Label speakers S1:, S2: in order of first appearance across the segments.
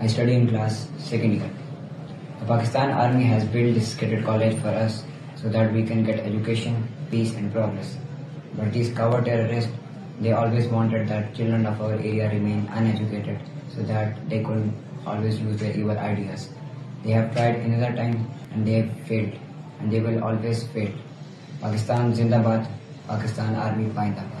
S1: I study in class 2nd year. The Pakistan Army has built this cadet college for us so that we can get education, peace and progress. But these coward terrorists, they always wanted that children of our area remain uneducated so that they could always use their evil ideas. They have tried another time and they have failed and they will always fail. Pakistan Zindabad, Pakistan Army Paindabad.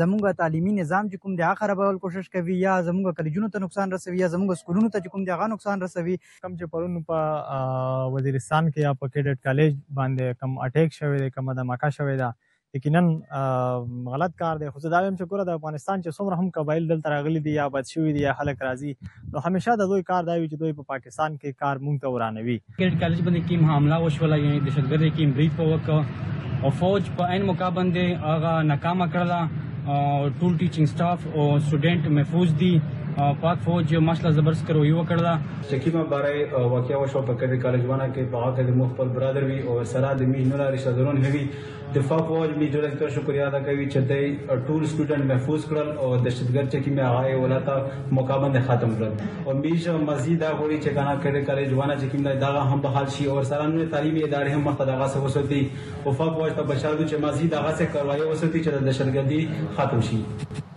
S2: زموږ تعلیمي نظام چې کوم د خرابول کوشش کوي یا زموږ کلیجونو ته نقصان رسوي یا زموږ سکولونو ته کوم دغه نقصان رسوي،
S3: کم چې پرون په وزیرستان کې یا په کیډټ کالج باندې کم اٹیک شوی دی، کم دماکه شوی دا یقینا غلط کار دی. خو زه دا وایم چې ګوره د افغانستان چې څومره هم قبایل دلته راغلي دي یا بد شوي دي یا خلک راځي، نو همیشه د دوی کار دا وي چې دوی په پاکستان کې کار مونږ ته ورانوي.
S4: کیډټ کالج باندې کوم حمله وشوله، یعنی دهشتګردي کوم بریف وکړ او فوج په عین موقع باندې هغه ناکامه کړله. ټول ټیچینګ سټاف او سټوډنټ محفوظ دي. پاک فوج ماشاءالله زبردست کاروایی وکړه.
S5: شکیمه برای واقعا وشو په کډه کالج باندې کې په هغه د مخبر برادر وی او سره د می نور رشتہ دارون هوی دفاع فوج می ډېر ډېر شکریا ادا کوي چې د ټول سټوډنټ محفوظ کړل او دهشتګرد چې کی مې هغه ولاته موقع باندې ختم کړل. او میشه مزید غوړي چې کنه کډه کالج باندې چې کی دا هم بحال شي او سره نو تعلیمي ادارې هم مخدغه سره وسوتي او فوج ته بشارت چې مزید هغه څه کاروایی وسوتي چې د دهشتګردي ختم شي.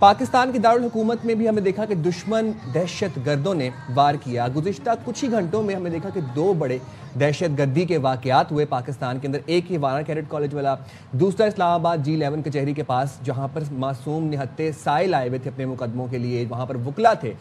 S6: پاکستان کی دارالحکومت میں بھی ہمیں دیکھا کہ دشمن دہشت گردوں نے وار کیا. گزشتہ کچھ ہی گھنٹوں میں ہمیں دیکھا کہ 2 بڑے دہشت گردی کے واقعات ہوئے پاکستان کے اندر. ایک ہی وانا کیڈٹ کالج والا, دوسرا اسلام آباد G11 کچہری کے پاس جہاں پر معصوم نہتے سائل آئے ہوئے تھے اپنے مقدموں کے لیے, وہاں پر وکلا تھے.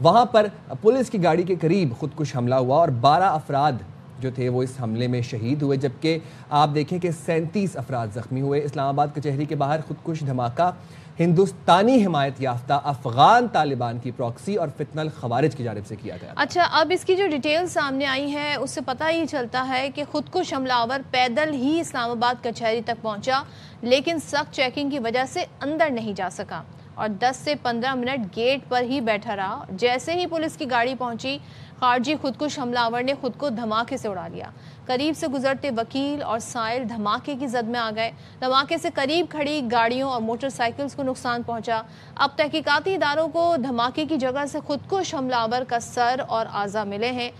S6: وہاں پر پولیس کی گاڑی کے قریب خودکش حملہ ہوا اور 12 افراد جو تھے وہ اس حملے میں شہید ہوئے, جبکہ آپ دیکھیں کہ 37 افراد زخمی ہوئے. اسلام آباد کچہری کے باہر خودکش دھماکہ ہندوستانی حمایت یافتہ افغان طالبان کی پراکسی اور فتنہ الخوارج کی جانب سے کیا گیا.
S7: اچھا, اب اس کی جو ڈیٹیل سامنے آئی ہے اس سے پتہ ہی چلتا ہے کہ خودکش حملہ آور پیدل ہی اسلام آباد کچہری تک پہنچا, لیکن سخت چیکنگ کی وجہ سے اندر نہیں جا سکا اور 10 سے 15 منٹ گیٹ پر ہی بیٹھا رہا. جیسے ہی پولیس کی گاڑی پہنچی, خارجی خودکش حملہ آور نے خود کو دھماکے سے اڑا لیا. قریب سے گزرتے وکیل اور سائل دھماکے کی زد میں آ گئے. دھماکے سے قریب کھڑی گاڑیوں اور موٹر سائیکلز کو نقصان پہنچا. اب تحقیقاتی اداروں کو دھماکے کی جگہ سے خودکش حملہ آور کا سر اور اعضاء ملے ہیں,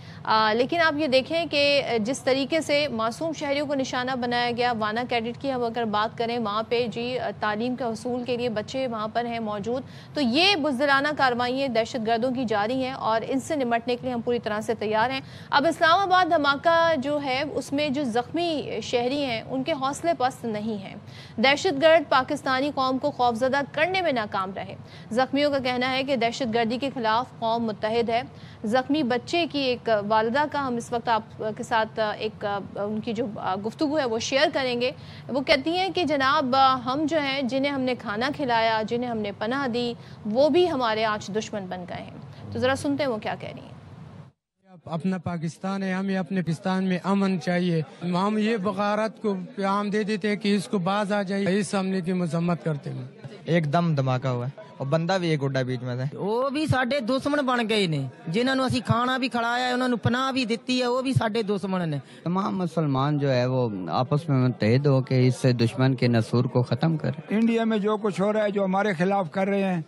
S7: لیکن آپ یہ دیکھیں کہ جس طریقے سے معصوم شہریوں کو نشانہ بنایا گیا. وانا کیڈٹ کی ہم اگر بات کریں, وہاں پہ تعلیم کے حصول کے لیے بچے وہاں پر ہیں موجود, تو یہ بزدلانہ کارروائیاں دہشت گردوں کی جاری ہیں اور ان سے نمٹنے کے لیے ہم پوری طرح سے تیار ہیں. اب اسلام آباد دھماکہ جو ہے اس میں جو زخمی شہری ہیں ان کے حوصلے پست نہیں ہیں. دہشت گرد پاکستانی قوم کو خوفزدہ کرنے میں ناکام رہے. زخمیوں کا کہنا ہے کہ دہشت گردی کے خلاف قوم متحد ہے. زخمی بچے کی ایک والدہ کا ہم اس وقت آپ کے ساتھ ایک ان کی جو گفتگو ہے وہ شیئر کریں گے. وہ کہتی ہیں کہ جناب ہم جو ہیں جنہیں ہم نے کھانا کھلایا, جنہیں ہم نے پناہ دی, وہ بھی ہمارے آج دشمن بن گئے ہیں. تو ذرا سنتے ہیں وہ کیا کہہ رہی ہیں.
S8: اپنا پاکستان ہے, ہمیں اپنے پاکستان میں امن چاہیے. ہم یہ بغارت کو پیغام دے دیتے ہیں کہ اس کو باز آ جائے, اس حملے کی مذمت کرتے ہیں.
S9: ایک دم دھماکہ ہوا ہے اور بندہ بھی ایک گڈا بیچ میں تھا.
S10: وہ بھی ساڈے دشمن بن گئے نے, جنہاں نو اسی کھانا بھی کھلایا, انہاں نو پناہ بھی دتی ہے, وہ بھی ساڈے دشمن نے.
S11: تمام مسلمان جو ہے وہ آپس میں متحد ہو کے اس دشمن کے نسور کو ختم کریں.
S12: انڈیا میں جو کچھ ہو رہا ہے, جو ہمارے خلاف کر رہے ہیں,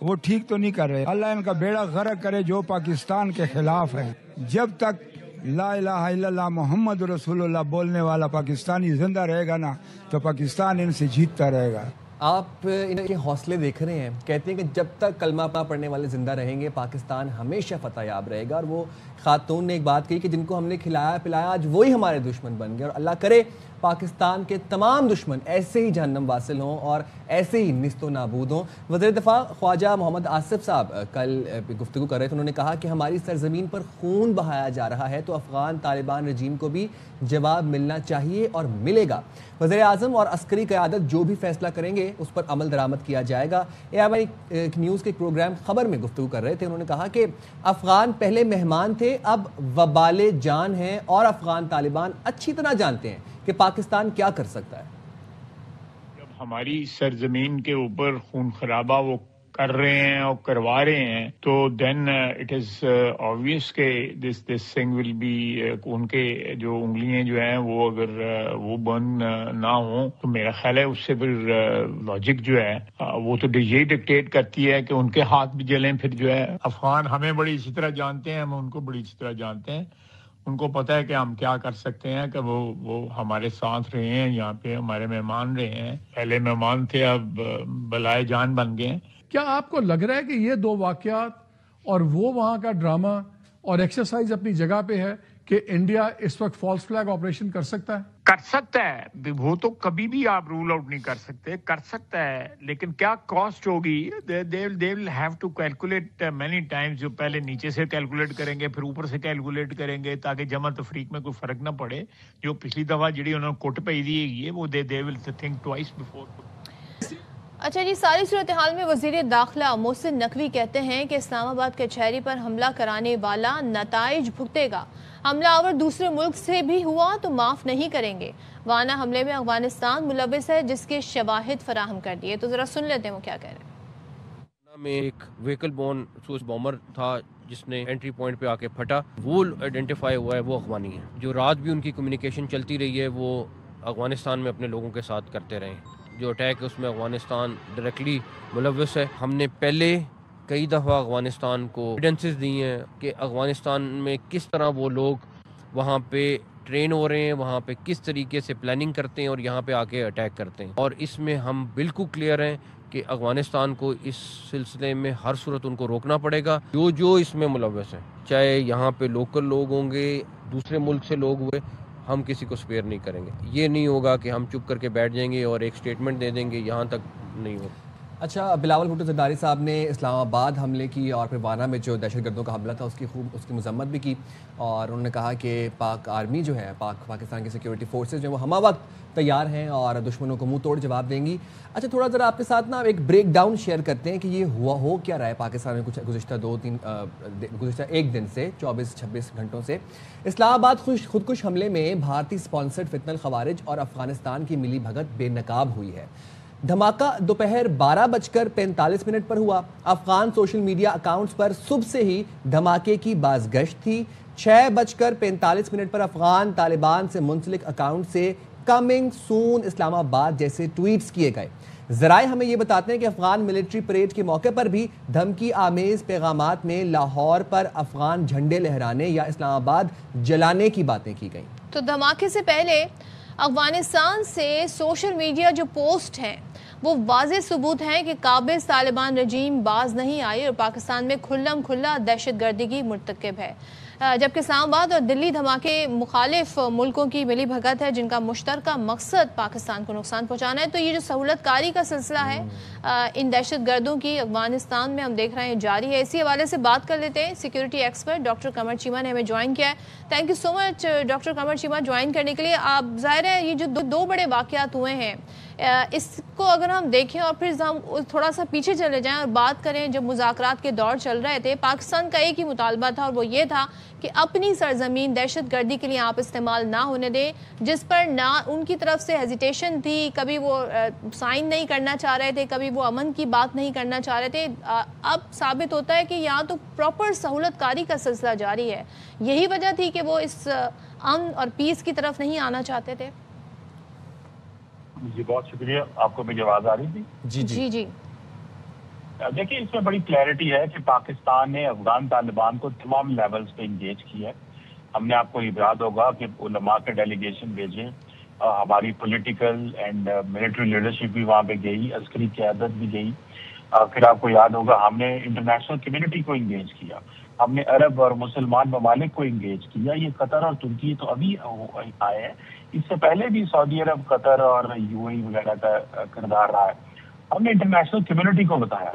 S12: وہ ٹھیک تو نہیں کر رہے. اللہ ان کا بیڑا غرق کرے جو پاکستان کے خلاف ہیں. جب تک لا الہ الا اللہ محمد رسول اللہ بولنے والا پاکستانی زندہ رہے گا نا, تو پاکستان ان سے جیتتا رہے گا.
S6: آپ ان کے حوصلے دیکھ رہے ہیں, کہتے ہیں کہ جب تک کلمہ پڑھنے والے زندہ رہیں گے پاکستان ہمیشہ فتح یاب رہے گا. اور وہ خاتون نے ایک بات کہی کہ جن کو ہم نے کھلایا پلایا آج وہی ہمارے دشمن بن گئے, اور اللہ کرے پاکستان کے تمام دشمن ایسے ہی جہنم واصل ہوں اور ایسے ہی نیست و نابود ہوں. وزیر دفاع خواجہ محمد آصف صاحب کل گفتگو کر رہے تھے, انہوں نے کہا کہ ہماری سرزمین پر خون بہایا جا رہا ہے تو افغان طالبان رجیم کو بھی جواب ملنا چاہیے اور ملے گا. وزیر اعظم اور عسکری قیادت جو بھی فیصلہ کریں گے اس پر عمل درآمد کیا جائے گا. AMI نیوز کے پروگرام خبر میں گفتگو کر رہے تھے, انہوں نے کہا کہ افغان پہلے مہمان تھے, اب وبال جان ہیں اور افغان طالبان اچھی طرح جانتے ہیں کہ پاکستان کیا کر سکتا ہے.
S13: جب ہماری سرزمین کے اوپر خون خرابہ وہ کر رہے ہیں اور کروا رہے ہیں تو دین اٹ از آبویس کہ دس تھنگ ول بی, ان کے جو انگلیاں جو ہیں وہ اگر وہ برن نہ ہوں تو میرا خیال ہے اس سے پھر لاجک جو ہے وہ تو یہی ڈکٹیٹ کرتی ہے کہ ان کے ہاتھ بھی جلیں. پھر جو ہے افغان ہمیں بڑی اچھی طرح جانتے ہیں, ہم ان کو بڑی اچھی طرح جانتے ہیں. ان کو پتہ ہے کہ ہم کیا کر سکتے ہیں, کہ وہ ہمارے ساتھ رہے ہیں, یہاں پہ ہمارے مہمان رہے ہیں. پہلے مہمان تھے, اب بلائے جان بن گئے.
S14: کیا آپ کو لگ رہا ہے کہ یہ 2 واقعات اور وہ وہاں کا ڈرامہ اور ایکسرسائز اپنی جگہ پہ ہے کہ انڈیا اس وقت فالس فلیگ آپریشن کر سکتا ہے؟
S13: کر سکتا ہے, وہ تو کبھی بھی آپ رول آؤٹ نہیں کر سکتے, کر سکتا ہے, لیکن کیا کاسٹ ہوگی. they will have to calculate many times. جو پہلے نیچے سے کیلکولیٹ کریں گے پھر اوپر سے کیلکولیٹ کریں گے تاکہ جمع تفریق میں کوئی فرق نہ پڑے. جو پچھلی دفعہ جڑی انہوں نے کوٹ پہ دی ہے وہ they will think twice before.
S7: اچھا جی, ساری صورتحال میں وزیر داخلہ محسن نقوی کہتے ہیں کہ اسلام آباد کچہری پر حملہ کرانے والا نتائج بھگتے گا. حملہ آور دوسرے ملک سے بھی ہوا تو معاف نہیں کریں گے. وانا حملے میں افغانستان ملوث ہے جس کے شواہد فراہم کر دیے. تو ذرا سن لیتے ہیں وہ کیا کہہ رہے ہیں.
S15: میں ایک وہیکل بون سوس بومر تھا جس نے انٹری پوائنٹ پہ آ کے پھٹا, وہ آئیڈینٹیفائی ہوا ہے, وہ افغانی ہے. جو رات بھی ان کی کمیونیکیشن چلتی رہی ہے وہ افغانستان میں اپنے لوگوں کے ساتھ کرتے رہے. جو اٹیک ہے اس میں افغانستان ڈائریکٹلی ملوث ہے. ہم نے پہلے کئی دفعہ افغانستان کو ایویڈنسز دی ہیں کہ افغانستان میں کس طرح وہ لوگ وہاں پہ ٹرین ہو رہے ہیں, وہاں پہ کس طریقے سے پلاننگ کرتے ہیں اور یہاں پہ آ کے اٹیک کرتے ہیں. اور اس میں ہم بالکل کلیئر ہیں کہ افغانستان کو اس سلسلے میں ہر صورت ان کو روکنا پڑے گا. جو اس میں ملوث ہیں, چاہے یہاں پہ لوکل لوگ ہوں گے, دوسرے ملک سے لوگ ہوئے, ہم کسی کو سپیئر نہیں کریں گے. یہ نہیں ہوگا کہ ہم چپ کر کے بیٹھ جائیں گے اور ایک سٹیٹمنٹ دے دیں گے, یہاں تک نہیں ہوگا.
S6: اچھا, بلاول بھٹو زرداری صاحب نے اسلام آباد حملے کی اور پھر وانا میں جو دہشت گردوں کا حملہ تھا اس کی مذمت بھی کی, اور انہوں نے کہا کہ پاک آرمی جو ہے, پاکستان کی سیکیورٹی فورسز جو ہیں وہ ہمہ وقت تیار ہیں اور دشمنوں کو منہ توڑ جواب دیں گی. اچھا, تھوڑا ذرا آپ کے ساتھ نا ایک بریک ڈاؤن شیئر کرتے ہیں کہ یہ ہو کیا رہا ہے پاکستان میں کچھ گزشتہ ایک دن سے 24-26 گھنٹوں سے. اسلام آباد خودکش حملے میں بھارتی سپانسرڈ فتنہ الخوارج اور افغانستان کی ملی بھگت بے نقاب ہوئی ہے. دھماکہ دوپہر 12:45 پر ہوا. افغان سوشل میڈیا اکاؤنٹس پر صبح سے ہی دھماکے کی بازگشت تھی. 6:45 پر افغان طالبان سے منسلک اکاؤنٹ سے کمنگ سون اسلام آباد جیسے ٹویٹس کیے گئے. ذرائع ہمیں یہ بتاتے ہیں کہ افغان ملٹری پریڈ کے موقع پر بھی دھمکی آمیز پیغامات میں لاہور پر افغان جھنڈے لہرانے یا اسلام آباد جلانے کی باتیں کی گئیں.
S7: تو دھماکے سے پہلے افغانستان سے سوشل میڈیا جو پوسٹ ہیں وہ واضح ثبوت ہیں کہ قابض طالبان رجیم باز نہیں آئی اور پاکستان میں کھلم کھلا دہشت گردی کی مرتکب ہے. جبکہ اسلام آباد اور دلی دھماکے مخالف ملکوں کی ملی بھگت ہے جن کا مشترکہ مقصد پاکستان کو نقصان پہنچانا ہے. تو یہ جو سہولت کاری کا سلسلہ ہے ان دہشت گردوں کی افغانستان میں ہم دیکھ رہے ہیں جاری ہے. اسی حوالے سے بات کر لیتے ہیں security expert doctor Qamar Cheema نے ہمیں جوائن کیا ہے. Thank you so much doctor Qamar Cheema join کرنے کے لیے. آپ ظاہر ہے یہ جو دو بڑے واقعات ہوئے ہیں اس کو اگر ہم دیکھیں اور پھر ہم تھوڑا سا پیچھے چلے جائیں اور بات کریں, جب مذاکرات کے دور چل رہے تھے پاکستان کا ایک ہی مطالبہ تھا اور وہ یہ تھا کہ اپنی سرزمین دہشت گردی کے لیے آپ استعمال نہ ہونے دیں, جس پر نہ ان کی طرف سے ہیزیٹیشن تھی, کبھی وہ سائن نہیں کرنا چاہ رہے تھے, کبھی وہ امن کی بات نہیں کرنا چاہ رہے تھے. اب ثابت ہوتا ہے کہ یہاں تو پراپر سہولت کاری کا سلسلہ جاری ہے. یہی وجہ تھی کہ وہ اس امن اور پیس کی طرف نہیں آنا چاہتے تھے.
S16: جی بہت شکریہ. آپ کو میری آواز آ رہی تھی؟
S7: جی جی.
S16: دیکھیں اس میں بڑی کلیئرٹی ہے کہ پاکستان نے افغان طالبان کو تمام لیولز پہ انگیج کیا ہے. ہم نے آپ کو یاد ہوگا کہ علماء کے ڈیلیگیشن بھیجے, ہماری پولیٹیکل اینڈ ملٹری لیڈرشپ بھی وہاں پہ گئی, عسکری قیادت بھی گئی. پھر آپ کو یاد ہوگا ہم نے انٹرنیشنل کمیونٹی کو انگیج کیا, ہم نے عرب اور مسلمان ممالک کو انگیج کیا. یہ قطر اور ترکی تو ابھی آئے ہیں, اس سے پہلے بھی سعودی عرب, قطر اور یو اے ای وغیرہ کا کردار رہا ہے. ہم نے انٹرنیشنل کمیونٹی کو بتایا,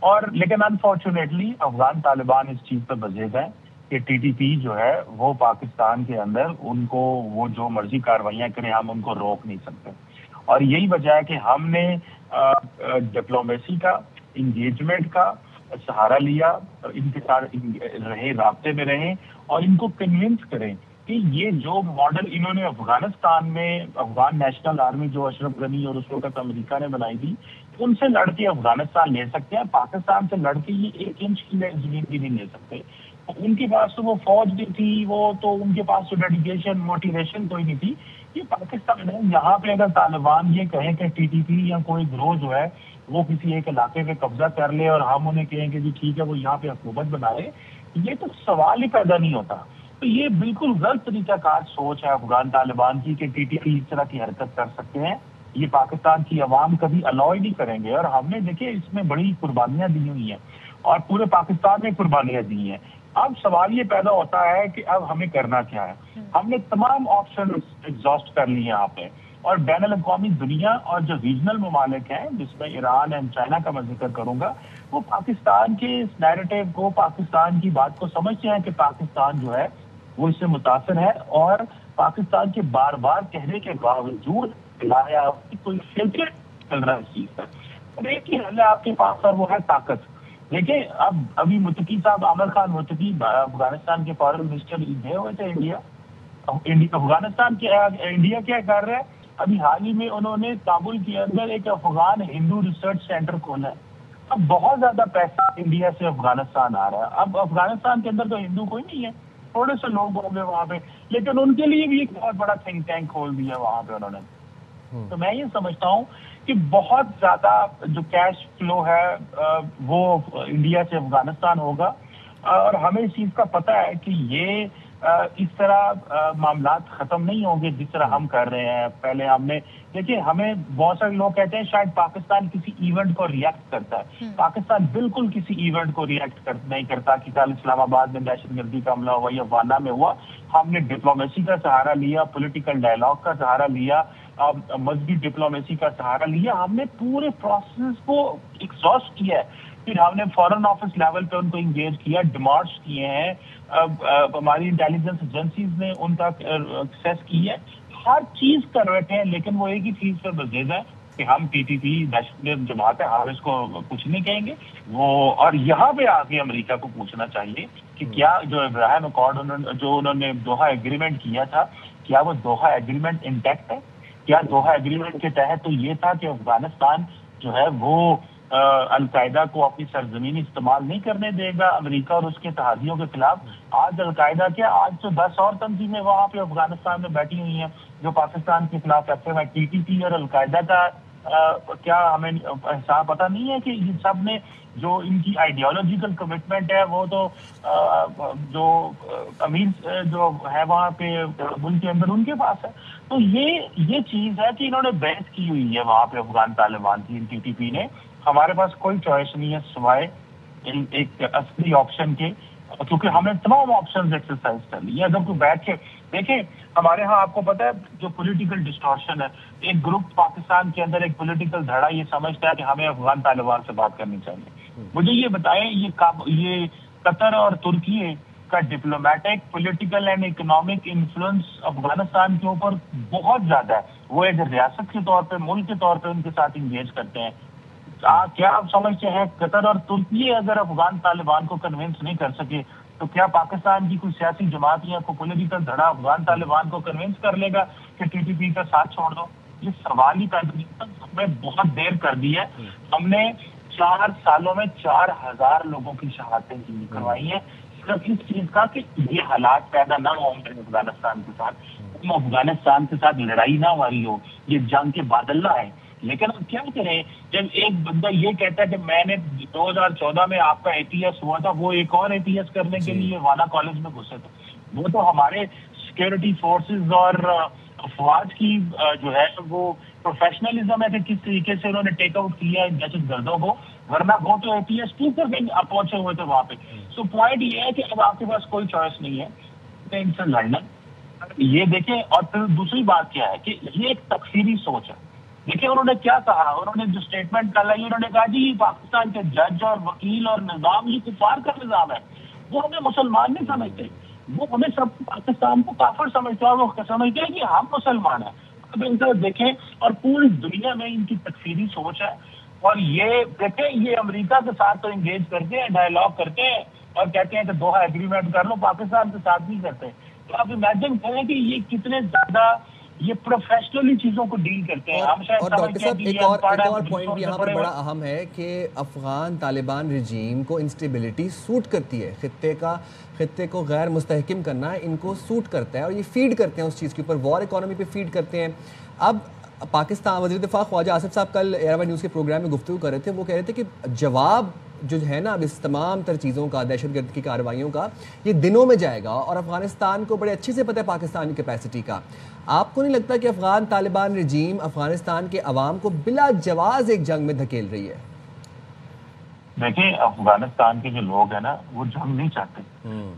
S16: اور لیکن انفارچونیٹلی افغان طالبان اس چیز پہ بزید ہیں کہ ٹی ٹی پی جو ہے وہ پاکستان کے اندر ان کو وہ جو مرضی کاروائیاں کریں ہم ان کو روک نہیں سکتے. اور یہی وجہ ہے کہ ہم نے ڈپلومیسی کا, انگیجمنٹ کا سہارا لیا, ان کے ساتھ رہے, رابطے میں رہیں اور ان کو کنونس کریں کہ یہ جو ماڈل انہوں نے افغانستان میں افغان نیشنل آرمی جو اشرف غنی اور اس وقت امریکہ نے بنائی تھی, ان سے لڑ کے افغانستان لے سکتے ہیں. پاکستان سے لڑ کے یہ 1 انچ کی زمین بھی نہیں لے سکتے. ان کے پاس تو وہ فوج بھی تھی, وہ تو ان کے پاس تو ڈیڈیکیشن موٹیویشن کوئی نہیں تھی. یہ پاکستان ہے, یہاں پہ اگر طالبان یہ کہیں کہ ٹی ٹی پی یا کوئی گروہ جو ہے وہ کسی ایک علاقے پہ قبضہ کر لے اور ہم انہیں کہیں کہ جی ٹھیک ہے وہ یہاں پہ حکومت بنائے, یہ تو سوال ہی پیدا نہیں ہوتا. تو یہ بالکل غلط طریقہ کار سوچ ہے افغان طالبان کی کہ ٹی ٹی پی اس طرح کی حرکت کر سکتے ہیں. یہ پاکستان کی عوام کبھی الاؤ نہیں کریں گے. اور ہم نے دیکھیں اس میں بڑی قربانیاں دی ہوئی ہیں اور پورے پاکستان میں قربانیاں دی ہیں. اب سوال یہ پیدا ہوتا ہے کہ اب ہمیں کرنا کیا ہے. ہم نے تمام آپشن ایگزاسٹ کر لی ہیں یہاں پہ, اور بین الاقوامی دنیا اور جو ریجنل ممالک ہیں جس میں ایران اینڈ چائنا کا میں ذکر کروں گا, وہ پاکستان کے اس نیریٹو کو, پاکستان کی بات کو سمجھتے ہیں کہ پاکستان جو ہے وہ اس سے متاثر ہے, اور پاکستان کے بار بار کہنے کے باوجود کوئی فلٹر چل رہا ہے اس چیز کا. اور ایک ہی حل ہے آپ کے پاس اور وہ ہے طاقت. دیکھیں اب ابھی متقی صاحب, عامر خان متقی افغانستان کے فارن منسٹر گئے ہوئے تھے انڈیا. افغانستان انڈیا کیا کر رہا ہے, ابھی حال ہی میں انہوں نے کابل کے اندر ایک افغان ہندو ریسرچ سینٹر کھولا ہے. اب بہت زیادہ پیسہ انڈیا سے افغانستان آ رہا ہے. اب افغانستان کے اندر تو ہندو کوئی نہیں ہے, تھوڑے سے لوگ ہوں گے وہاں پہ, لیکن ان کے لیے بھی ایک بہت بڑا تھنک ٹینک کھول دیا وہاں پہ انہوں نے. تو میں یہ سمجھتا ہوں کہ بہت زیادہ جو کیش فلو ہے وہ انڈیا سے افغانستان ہوگا, اور ہمیں اس چیز کا پتہ ہے کہ یہ اس طرح معاملات ختم نہیں ہوں گے جس طرح ہم کر رہے ہیں. پہلے ہم نے دیکھیے ہمیں بہت سارے لوگ کہتے ہیں شاید پاکستان کسی ایونٹ کو ریئیکٹ کرتا ہے. پاکستان بالکل کسی ایونٹ کو ریئیکٹ نہیں کرتا کہ کل اسلام آباد میں دہشت گردی کا حملہ ہوا یا وانا میں ہوا. ہم نے ڈپلومیسی کا سہارا لیا, پولیٹیکل ڈائلاگ کا سہارا لیا, مذہبی ڈپلومیسی کا سہارا لیا. ہم نے پورے پروسیس کو ایگزاسٹ کیا ہے. پھر ہم نے فارن آفس لیول پہ ان کو انگیج کیا, ڈیمانڈس کیے ہیں, ہماری انٹیلیجنس ایجنسیز نے ان تک ایکسیس کی ہے, ہر چیز کر بیٹھے ہیں. لیکن وہ ایک ہی چیز پہ بزد ہے کہ ہم پی ٹی پی دہشت گرد جماعت ہے, ہم اس کو کچھ نہیں کہیں گے. وہ اور یہاں پہ آ کے امریکہ کو پوچھنا چاہیے کہ کیا جو ابراہیم اکارڈ جو انہوں نے دوحہ ایگریمنٹ کیا تھا, کیا وہ دوحہ ایگریمنٹ انٹیکٹ ہے؟ کیا دوحہ ایگریمنٹ کے تحت تو یہ تھا کہ افغانستان جو ہے وہ القاعدہ کو اپنی سرزمین استعمال نہیں کرنے دے گا امریکہ اور اس کے اتحادیوں کے خلاف؟ آج القاعدہ کیا, آج تو 10 اور تنظیمیں وہاں پہ افغانستان میں بیٹھی ہوئی ہیں جو پاکستان کے خلاف ایکٹیو ہے. ٹی ٹی پی اور القاعدہ کا کیا ہمیں حساب پتہ نہیں ہے کہ یہ سب نے جو ان کی آئیڈیالوجیکل کمٹمنٹ ہے وہ تو جو امیر جو ہے وہاں پہ ملک کے اندر ان کے پاس ہے. تو یہ چیز ہے کہ انہوں نے بحث کی ہوئی ہے وہاں پہ افغان طالبان کی, ٹی ٹی پی نے. ہمارے پاس کوئی چوائس نہیں ہے سوائے ایک اصلی آپشن کے, کیونکہ ہم نے تمام آپشن ایکسرسائز کر لی ہے. اگر کوئی بیٹھ کے دیکھیں, ہمارے ہاں آپ کو پتا ہے جو پولیٹیکل ڈسٹورشن ہے, ایک گروپ پاکستان کے اندر ایک پولیٹیکل دھڑا یہ سمجھتا ہے کہ ہمیں افغان طالبان سے بات کرنی چاہیے. مجھے یہ بتائیں یہ قطر اور ترکی کا diplomatic political and economic influence Afghanistan کے اوپر بہت زیادہ ہے. وہ ایک ریاست کے طور پہ, ملک کے طور پہ ان کے ساتھ انگیج کرتے ہیں. کیا آپ سمجھتے ہیں قطر اور ترکی اگر افغان طالبان کو کنونس نہیں کر سکے تو کیا پاکستان کی کوئی سیاسی جماعت یا کوئی پولیٹیکل دھڑا افغان طالبان کو کنونس کر لے گا کہ ٹی ٹی پی کا ساتھ چھوڑ دو؟ یہ سوال ہی پیدا نہیں. ہمیں بہت دیر کر دی ہے. ہم نے 4 سالوں میں 4000 لوگوں کی شہادتیں کروائی ہیں صرف اس چیز کا کہ یہ حالات پیدا نہ ہوں افغانستان کے ساتھ, افغانستان کے ساتھ لڑائی نہ ہماری ہو, یہ جنگ کے بادل نہ آئے. لیکن ہم کیا کریں جب ایک بندہ یہ کہتا ہے کہ میں نے 2014 میں آپ کا اے ٹی ایس ہوا تھا, وہ ایک اور اے ٹی ایس کرنے کے لیے وانا کالج میں گھسے تھے. وہ تو ہمارے سیکورٹی فورسز اور افواج کی جو ہے وہ پروفیشنلزم ہے کہ کس طریقے سے انہوں نے ٹیک آؤٹ کیا ہے دہشت گردوں کو, ورنہ وہ تو اے ٹی ایس 2 کر کے پہنچے ہوئے تھے وہاں پہ. سو پوائنٹ یہ ہے کہ اب آپ کے پاس کوئی چوائس نہیں ہے ان سے لڑنا. یہ دیکھیں, اور پھر دوسری بات کیا ہے کہ یہ ایک تکفیری سوچ ہے. دیکھیں انہوں نے کیا کہا, انہوں نے جو اسٹیٹمنٹ ڈالی, انہوں نے کہا جی پاکستان کے جج اور وکیل اور نظام یہ کفار کا نظام ہے, وہ ہمیں مسلمان نہیں سمجھتے, وہ ہمیں سب پاکستان کو کافر سمجھتے ہیں, وہ سمجھتے ہیں کہ ہم مسلمان ہیں. اب ان کو دیکھیں, اور پوری دنیا میں ان کی تکفیری سوچ ہے. اور یہ دیکھیں یہ امریکہ کے ساتھ تو انگیج کرتے ہیں, ڈائلاگ کرتے ہیں اور کہتے ہیں کہ دوحہ ایگریمنٹ کر لو, پاکستان کے ساتھ نہیں کرتے. تو آپ امیجن کریں کہ یہ کتنے زیادہ یہ پروفیشنلی چیزوں کو ڈیل کرتے ہیں. ہم شاید
S6: اور ڈاکٹر صاحب ایک اور پوائنٹ یہاں پر بڑا اہم ہے کہ افغان طالبان رجیم کو انسٹیبلٹی سوٹ کرتی ہے, خطے کو غیر مستحکم کرنا ان کو سوٹ کرتا ہے, اور یہ فیڈ کرتے ہیں اس چیز کے اوپر, وار اکانومی پہ فیڈ کرتے ہیں. اب پاکستان وزیر دفاع خواجہ آصف صاحب کل ایئر نیوز کے پروگرام میں گفتگو کر رہے تھے, وہ کہہ رہے تھے کہ جواب جو ہے نا اب اس تمام تر چیزوں کا, دہشت گرد کی کارروائیوں کا, یہ دنوں میں جائے گا, اور افغانستان کو بڑے اچھے سے پتہ ہے پاکستان کی کیپیسٹی کا. آپ کو نہیں لگتا کہ افغان طالبان رجیم افغانستان کے عوام کو بلا جواز ایک جنگ میں دھکیل رہی ہے؟
S16: دیکھیں افغانستان کے جو لوگ ہیں نا وہ جنگ نہیں چاہتے.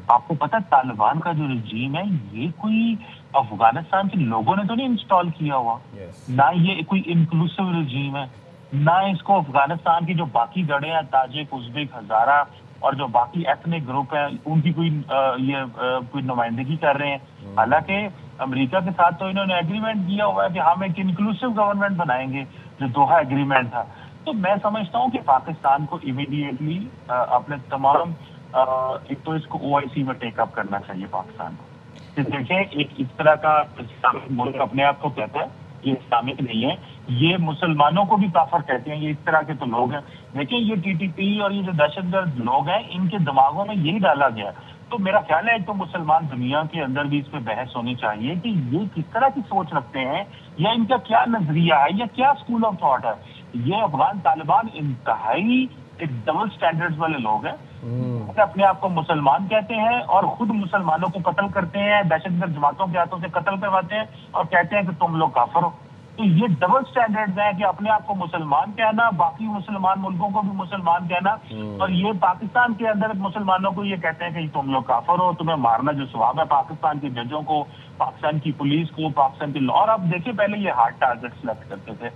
S16: آپ کو پتہ طالبان کا جو رجیم ہے یہ کوئی افغانستان کے لوگوں نے تو نہیں انسٹال کیا ہوا, نہ یہ کوئی انکلوسیو رجیم ہے, نہ اس کو افغانستان کی جو باقی گڑے ہیں تاجک, ازبک, ہزارہ اور جو باقی ایتھنک گروپ ہیں ان کی کوئی نمائندگی کر رہے ہیں. حالانکہ امریکہ کے ساتھ تو انہوں نے ایگریمنٹ کیا ہوا ہے کہ ہم ایک انکلوسیو گورنمنٹ بنائیں گے, جو دوحہ ایگریمنٹ تھا. تو میں سمجھتا ہوں کہ پاکستان کو امیڈیٹلی اپنے تمام ایک تو اس کو او آئی سی میں ٹیک اپ کرنا چاہیے پاکستان کو. دیکھیں ایک اس طرح کا اسلامک ملک اپنے آپ کو کہتا ہے, یہ اسلامک نہیں ہے, یہ مسلمانوں کو بھی کافر کہتے ہیں, یہ اس طرح کے تو لوگ ہیں. دیکھیں یہ ٹی ٹی پی اور یہ جو دہشت گرد لوگ ہیں ان کے دماغوں میں یہی ڈالا گیا. تو میرا خیال ہے تو مسلمان دنیا کے اندر بھی اس پہ بحث ہونی چاہیے کہ یہ کس طرح کی سوچ رکھتے ہیں, یا ان کا کیا نظریہ ہے, یا کیا اسکول آف تھاٹ ہے. یہ افغان طالبان انتہائی ایک ڈبل سٹینڈرڈز والے لوگ ہیں، اپنے آپ کو مسلمان کہتے ہیں اور خود مسلمانوں کو قتل کرتے ہیں، دہشت گرد جماعتوں کے ہاتھوں سے قتل کرواتے ہیں اور کہتے ہیں کہ تم لوگ کافر ہو. تو یہ ڈبل سٹینڈرڈز ہیں کہ اپنے آپ کو مسلمان کہنا، باقی مسلمان ملکوں کو بھی مسلمان کہنا، اور یہ پاکستان کے اندر مسلمانوں کو یہ کہتے ہیں کہ تم لوگ کافر ہو، تمہیں مارنا جو ثواب ہے پاکستان کے ججوں کو، پاکستان کی پولیس کو، پاکستان کی اور اب دیکھیں پہلے یہ ہارڈ ٹارگٹ سلیکٹ کرتے تھے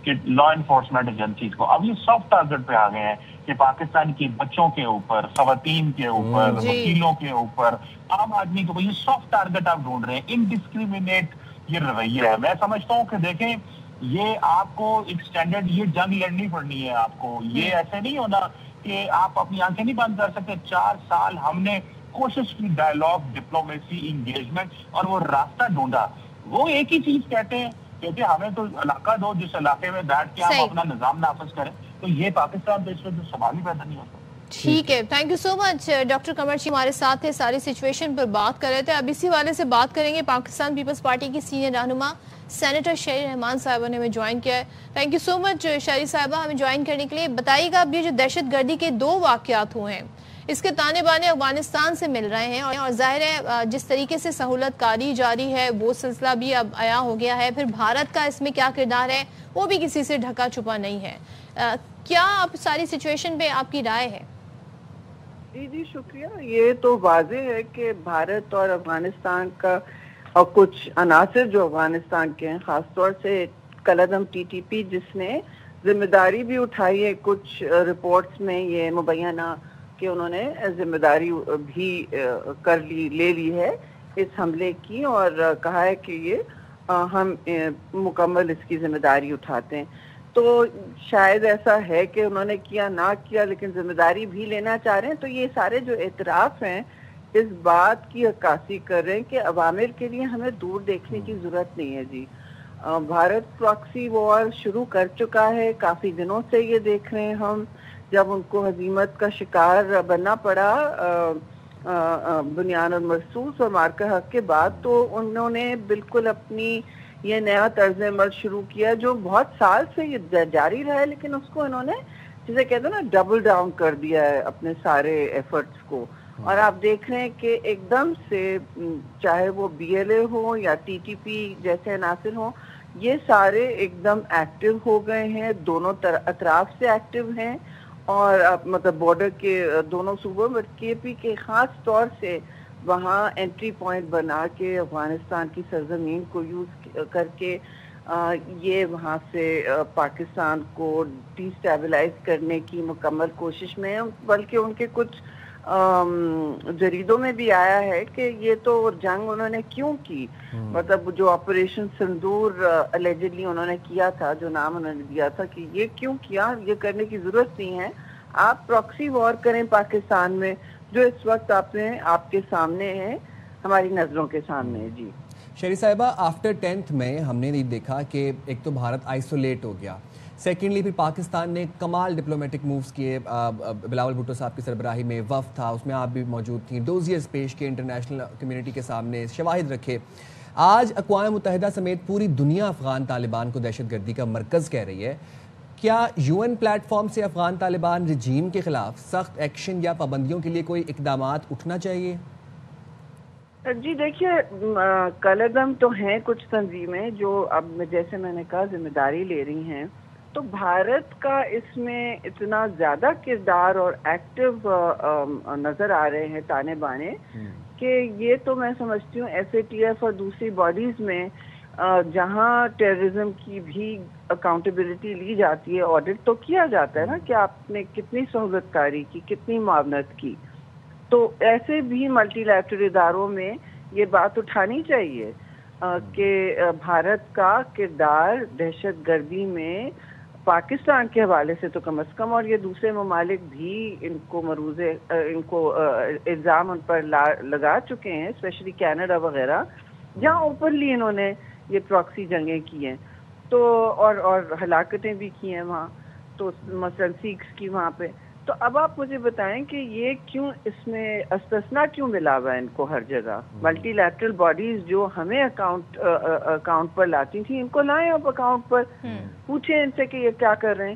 S16: کہ لا انفورسمنٹ ایجنسیز کو، اب یہ سافٹ ٹارگٹ پہ آ گئے ہیں کہ پاکستان کے بچوں کے اوپر، خواتین کے اوپر، وکیلوں کے اوپر، عام آدمی کے اوپر یہ سافٹ ٹارگٹ آپ ڈھونڈ رہے ہیں. انڈسکریمنیٹ یہ رویہ ہے. میں سمجھتا ہوں کہ دیکھیں یہ آپ کو ایک سٹینڈرڈ یہ جنگ لڑنی پڑنی ہے آپ کو. یہ ایسے نہیں ہونا کہ آپ اپنی آنکھیں نہیں بند کر سکتے. 4 سال ہم نے کوشش کی، ڈائلاگ، ڈپلومیسی، انگیجمنٹ، اور وہ راستہ ڈھونڈا. وہ ایک ہی چیز کہتے ہیں کہ ہمیں تو علاقہ دو جس علاقے میں بیٹھ کے ہم اپنا نظام نافذ کریں. تو یہ پاکستان پہ اس وقت سوال ہی پیدا نہیں ہوتا.
S7: ٹھیک ہے، thank you so much. Doctor Qamar ji ہمارے ساتھ تھے، ساری سچویشن پر بات کر رہے تھے. اب اسی والے سے بات کریں گے. پاکستان پیپلز پارٹی کی سینئر رہنما سینیٹر شہری رحمان صاحبہ نے ہمیں جوائن کیا ہے. تھینک یو سو مچ شہری صاحبہ ہمیں جوائن کرنے کے لیے. بتائیے گا اب یہ جو دہشت گردی کے 2 واقعات ہوئے ہیں اس کے تانے بانے افغانستان سے مل رہے ہیں، اور ظاہر ہے جس طریقے سے سہولت کاری جاری ہے وہ سلسلہ بھی اب عیاں ہو گیا ہے. پھر بھارت کا اس میں کیا کردار ہے وہ بھی کسی سے ڈھکا چھپا نہیں ہے. کیا آپ ساری سچویشن پہ آپ کی رائے ہے؟
S17: جی شکریہ. یہ تو واضح ہے کہ بھارت اور افغانستان کا اور کچھ عناصر جو افغانستان کے ہیں، خاص طور سے کالعدم ٹی ٹی پی جس نے ذمہ داری بھی اٹھائی ہے، کچھ رپورٹس میں یہ مبینہ کہ انہوں نے ذمہ داری بھی لے لی ہے اس حملے کی، اور کہا ہے کہ یہ ہم مکمل اس کی ذمہ داری اٹھاتے ہیں. تو شاید ایسا ہے کہ انہوں نے کیا نہ کیا لیکن ذمہ داری بھی لینا چاہ رہے ہیں. تو یہ سارے جو اعتراف ہیں اس بات کی عکاسی کر رہے ہیں کہ عوامل کے لیے ہمیں دور دیکھنے کی ضرورت نہیں ہے. جی بھارت پراکسی وار شروع کر چکا ہے، کافی دنوں سے یہ دیکھ رہے ہیں ہم. جب ان کو ہزیمت کا شکار بننا پڑا بنیان المرصوص اور مارکہ حق کے بعد، تو انہوں نے بالکل اپنی یہ نیا طرز عمل شروع کیا جو بہت سال سے یہ جاری رہا ہے، لیکن اس کو انہوں نے جسے کہتے ہیں نا ڈبل ڈاؤن کر دیا ہے اپنے سارے ایفرٹس کو. اور آپ دیکھ رہے ہیں کہ ایک دم سے چاہے وہ بی ایل اے ہو یا ٹی ٹی پی جیسے عناصر ہوں، یہ سارے ایک دم ایکٹیو ہو گئے ہیں، دونوں اطراف سے ایکٹیو ہیں. اور مطلب بارڈر کے دونوں صوبوں میں کے پی کے خاص طور سے وہاں انٹری پوائنٹ بنا کے افغانستان کی سرزمین کو یوز کر کے یہ وہاں سے پاکستان کو ڈی اسٹیبلائز کرنے کی مکمل کوشش میں ہیں. بلکہ ان کے کچھ جریدوں میں بھی آیا ہے کہ یہ تو جنگ انہوں نے کیوں کی، مطلب جو آپریشن سندور الیجڈلی انہوں نے کیا تھا، جو نام انہوں نے دیا تھا کہ یہ کیوں کیا، یہ کرنے کی ضرورت نہیں ہے. آپ پراکسی وار کریں پاکستان میں جو اس وقت آپ کے سامنے ہے، ہماری نظروں کے سامنے ہے. جی
S6: شہری صاحبہ، آفٹر 10th میں ہم نے دیکھا کہ ایک تو بھارت آئسولیٹ ہو گیا، سیکنڈلی پھر پاکستان نے کمال ڈپلومیٹک مووز کیے. بلاول بھٹو صاحب کی سربراہی میں وفد تھا، اس میں آپ بھی موجود تھیں، ڈوزیئرز پیش کیے انٹرنیشنل کمیونٹی کے سامنے، شواہد رکھے. آج اقوام متحدہ سمیت پوری دنیا افغان طالبان کو دہشت گردی کا مرکز کہہ رہی ہے. کیا یو این پلیٹ فارم سے افغان طالبان رجیم کے خلاف سخت ایکشن یا پابندیوں کے لیے کوئی اقدامات اٹھنا چاہیے؟
S17: جی دیکھیے، کالعدم تو ہیں کچھ تنظیمیں جو اب جیسے میں نے کہا ذمہ داری لے رہی ہیں. تو بھارت کا اس میں اتنا زیادہ کردار اور ایکٹیو نظر آ رہے ہیں تانے بانے کہ یہ تو میں سمجھتی ہوں ایس اے ٹی ایف اور دوسری باڈیز میں جہاں ٹیررزم کی بھی اکاؤنٹیبلٹی لی جاتی ہے، آڈٹ تو کیا جاتا ہے نا کہ آپ نے کتنی سہولت کاری کی، کتنی معاونت کی. تو ایسے بھی ملٹی لیٹرل اداروں میں یہ بات اٹھانی چاہیے کہ بھارت کا کردار دہشت گردی میں پاکستان کے حوالے سے تو کم از کم، اور یہ دوسرے ممالک بھی ان کو الزام ان پر لگا چکے ہیں، اسپیشلی کینیڈا وغیرہ جہاں اوپنلی انہوں نے یہ پراکسی جنگیں کی ہیں تو اور ہلاکتیں بھی کی ہیں وہاں، تو مثلا سکھس کی وہاں پہ. تو اب آپ مجھے بتائیں کہ یہ کیوں اس میں استثنا کیوں ملا ہوا ہے ان کو ہر جگہ؟ ملٹی لیٹرل باڈیز جو ہمیں اکاؤنٹ پر لاتی تھیں ان کو لائیں آپ اکاؤنٹ پر، پوچھیں ان سے کہ یہ کیا کر رہے ہیں.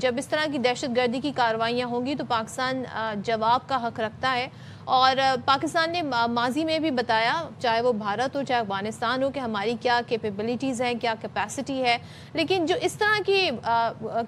S7: جب اس طرح کی دہشت گردی کی کارروائیاں ہوں گی تو پاکستان جواب کا حق رکھتا ہے، اور پاکستان نے ماضی میں بھی بتایا، چاہے وہ بھارت ہو چاہے افغانستان ہو، کہ ہماری کیا کیپیبلٹیز ہیں، کیا کیپیسٹی ہے. لیکن جو اس طرح کی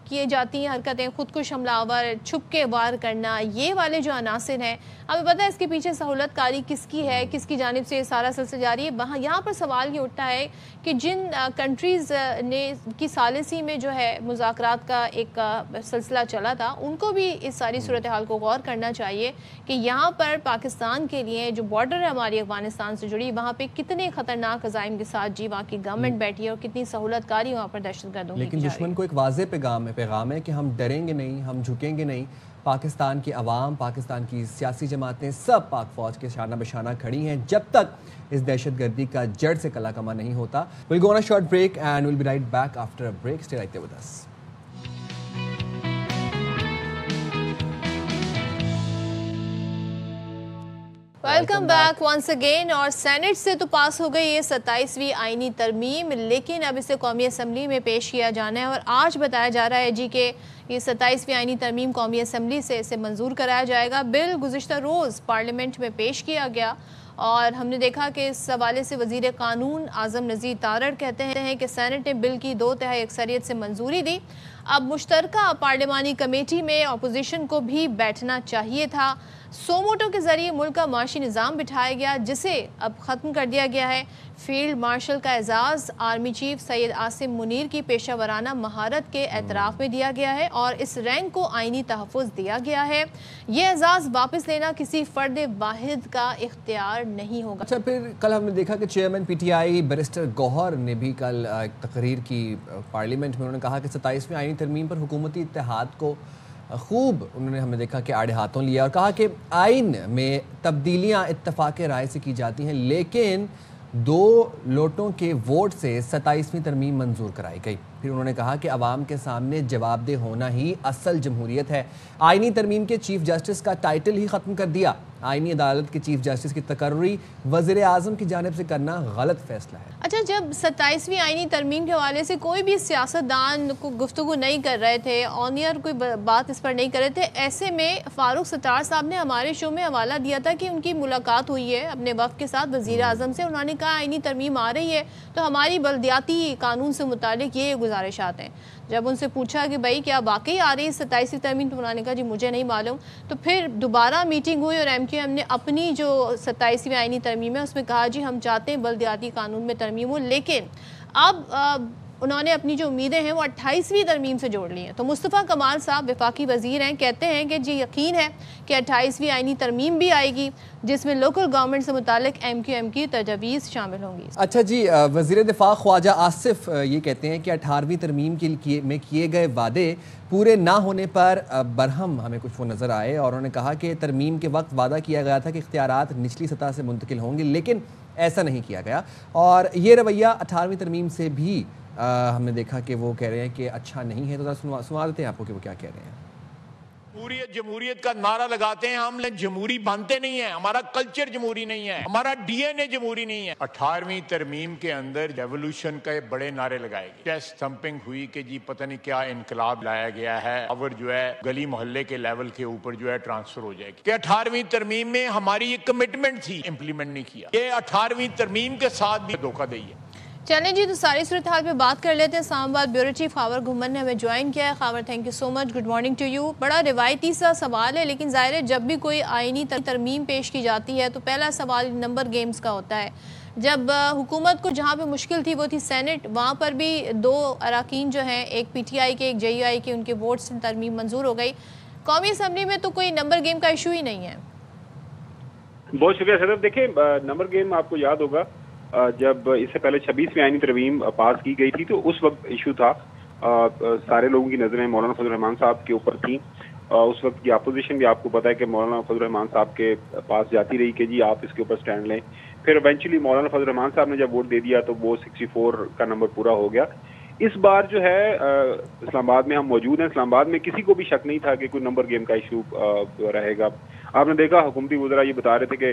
S7: کیے جاتی ہیں حرکتیں، خودکش حملہ آور، چھپ کے وار کرنا، یہ والے جو عناصر ہیں، ہمیں پتہ ہے اس کے پیچھے سہولت کاری کس کی ہے، کس کی جانب سے سارا سلسلہ جاری ہے. یہاں پر سوال یہ اٹھتا ہے کہ جن کنٹریز نے کی ثالثی میں جو ہے مذاکرات کا ایک سلسلہ چلا تھا، ان کو بھی اس ساری صورتحال کو غور کرنا چاہیے کہ یہاں پر پاکستان کے لیے جو بارڈر ہے ہماری افغانستان سے جڑی، وہاں پہ کتنے خطرناک عزائم کے ساتھ وہاں کی گورنمنٹ بیٹھی ہے اور کتنی سہولت کاری وہاں پر دہشت گردوں کی.
S6: لیکن دشمن کو ایک واضح پیغام ہے کہ ہم ڈریں گے نہیں، ہم جھکیں گے نہیں. پاکستان کی عوام، پاکستان کی سیاسی جماعتیں سب پاک فوج کے شانہ بشانہ کھڑی ہیں جب تک اس دہشت گردی کا جڑ سے کلا کما نہیں ہوتا. We'll go on a short break and we'll be right back after a break. Stay right there with us.
S7: Welcome back once again. اور سینٹ سے تو پاس ہو گئی یہ 27ویں آئینی ترمیم، لیکن اب اسے قومی اسمبلی میں پیش کیا جانا ہے، اور آج بتایا جا رہا ہے جی کہ یہ 27ویں آئینی ترمیم قومی اسمبلی سے اسے منظور کرایا جائے گا. بل گزشتہ روز پارلیمنٹ میں پیش کیا گیا اور ہم نے دیکھا کہ اس حوالے سے وزیر قانون اعظم نذیر تارڑ کہتے ہیں کہ سینٹ نے بل کی 2/3 اکثریت سے منظوری دی. اب مشترکہ پارلیمانی کمیٹی میں اپوزیشن کو بھی بیٹھنا چاہیے تھا. سوموٹو کے ذریعے ملک کا معاشی نظام بٹھایا گیا جسے اب ختم کر دیا گیا ہے. فیلڈ مارشل کا اعزاز آرمی چیف سید عاصم منیر کی پیشہ ورانہ مہارت کے اعتراف میں دیا گیا ہے اور اس رینک کو آئینی تحفظ دیا گیا ہے. یہ اعزاز واپس لینا کسی فرد واحد کا اختیار نہیں ہوگا.
S6: اچھا، پھر کل ہم نے دیکھا کہ chairman P T I barrister Gohar نے بھی کل ایک تقریر کی پارلیمنٹ میں. انہوں نے کہا کہ 27ویں آئینی ترمیم پر حکومتی اتحاد کو خوب انہوں نے ہمیں دیکھا کہ آڑے ہاتھوں لیا اور کہا کہ آئین میں تبدیلیاں اتفاق رائے سے کی جاتی ہیں، لیکن 2 لوٹوں کے ووٹ سے 27ویں ترمیم منظور کرائی گئی. پھر انہوں نے کہا کہ عوام کے سامنے جواب دہ ہونا ہی اصل جمہوریت ہے. آئینی ترمیم کے چیف جسٹس کا ٹائٹل ہی ختم کر دیا. آئینی عدالت کے چیف جسٹس کی تقرری وزیر اعظم کی جانب سے کرنا غلط فیصلہ ہے.
S7: اچھا، جب 27ویں آئینی ترمیم کے حوالے سے کوئی بھی سیاستدان کو گفتگو نہیں کر رہے تھے، آن ایئر کوئی بات اس پر نہیں کر رہے تھے، ایسے میں فاروق ستار صاحب نے ہمارے شو میں حوالہ دیا تھا کہ ان کی ملاقات ہوئی ہے اپنے وفد کے ساتھ وزیر اعظم سے. انہوں نے کہا آئینی ترمیم آ رہی ہے تو ہماری بلدیاتی قانون سے متعلق یہ گزارشات ہیں. جب ان سے پوچھا کہ بھائی کیا واقعی آ رہی ہے 27ویں ترمیم، تو انہوں نے کہا جی مجھے نہیں معلوم. تو پھر دوبارہ میٹنگ ہوئی اور ایم کیو ایم نے اپنی جو 27ویں آئینی ترمیم ہے اس میں کہا جی ہم چاہتے ہیں بلدیاتی قانون میں ترمیم ہو، لیکن اب انہوں نے اپنی جو امیدیں ہیں وہ 28ویں ترمیم سے جوڑ لی ہیں. تو مصطفیٰ کمال صاحب وفاقی وزیر ہیں، کہتے ہیں کہ جی یقین ہے کہ 28ویں آئینی ترمیم بھی آئے گی جس میں لوکل گورنمنٹ سے متعلق ایم کیو ایم کی تجاویز شامل ہوں گی.
S6: اچھا جی، وزیر دفاع خواجہ آصف یہ کہتے ہیں کہ 18ویں ترمیم میں کیے گئے وعدے پورے نہ ہونے پر برہم ہمیں کچھ وہ نظر آئے، اور انہوں نے کہا کہ ترمیم کے وقت وعدہ کیا گیا تھا کہ اختیارات نچلی سطح سے منتقل ہوں گے، لیکن ایسا نہیں کیا گیا. اور یہ رویہ 18ویں ترمیم سے بھی ہم نے دیکھا کہ وہ کہہ رہے ہیں کہ اچھا نہیں ہے. تو ذرا سنا دیتے ہیں آپ کو کہ وہ کیا کہہ رہے ہیں.
S13: جمہوریت کا نعرہ لگاتے ہیں، ہم جمہوری بنتے نہیں ہیں، ہمارا کلچر جمہوری نہیں ہے، ہمارا ڈی این اے جمہوری نہیں ہے. 18ویں ترمیم کے اندر ریولوشن کا بڑے نعرے لگائے گئے، چیسٹ تھمپنگ ہوئی کہ جی پتہ نہیں کیا انقلاب لایا گیا ہے، اور جو ہے گلی محلے کے لیول کے اوپر جو ہے ٹرانسفر ہو جائے گی. کہ 18ویں ترمیم میں ہماری ایک کمٹمنٹ تھی، امپلیمنٹ نہیں کیا. یہ 18ویں ترمیم کے ساتھ بھی دھوکہ دہی ہے.
S7: چلیں جی، تو ساری صورتحال پہ بات کر لیتے ہیں. اسلام آباد بیورو چیف خاور گھمن نے ہمیں جوائن کیا ہے. Khawar, thank you so much, good morning to you. بڑا روایتی سا سوال ہے، لیکن ظاہر ہے جب بھی کوئی آئینی ترمیم پیش کی جاتی ہے تو پہلا سوال نمبر گیمز کا ہوتا ہے. جب حکومت کو جہاں پہ مشکل تھی وہ تھی سینٹ، وہاں پر بھی 2 اراکین جو ہیں، ایک پی ٹی آئی کے ایک جے یو آئی کے، ان کے ووٹ سے ترمیم منظور ہو گئی. قومی اسمبلی میں تو کوئی نمبر گیم کا ایشو ہی نہیں ہے.
S18: بہت شکریہ صدف. دیکھیں، نمبر گیم آپ کو یاد ہوگا جب اس سے پہلے 26ویں آئینی ترمیم پاس کی گئی تھی تو اس وقت ایشو تھا، سارے لوگوں کی نظریں مولانا فضل الرحمان صاحب کے اوپر تھیں. اس وقت کی اپوزیشن بھی آپ کو پتا ہے کہ مولانا فضل الرحمان صاحب کے پاس جاتی رہی کہ جی آپ اس کے اوپر سٹینڈ لیں. پھر ایونچولی مولانا فضل الرحمان صاحب نے جب ووٹ دے دیا تو وہ 64 کا نمبر پورا ہو گیا. اس بار جو ہے اسلام آباد میں ہم موجود ہیں. اسلام آباد میں کسی کو بھی شک نہیں تھا کہ کوئی نمبر گیم کا ایشو رہے گا. آپ نے دیکھا حکومتی وزراء یہ بتا رہے تھے کہ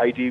S18: IT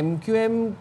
S6: MQM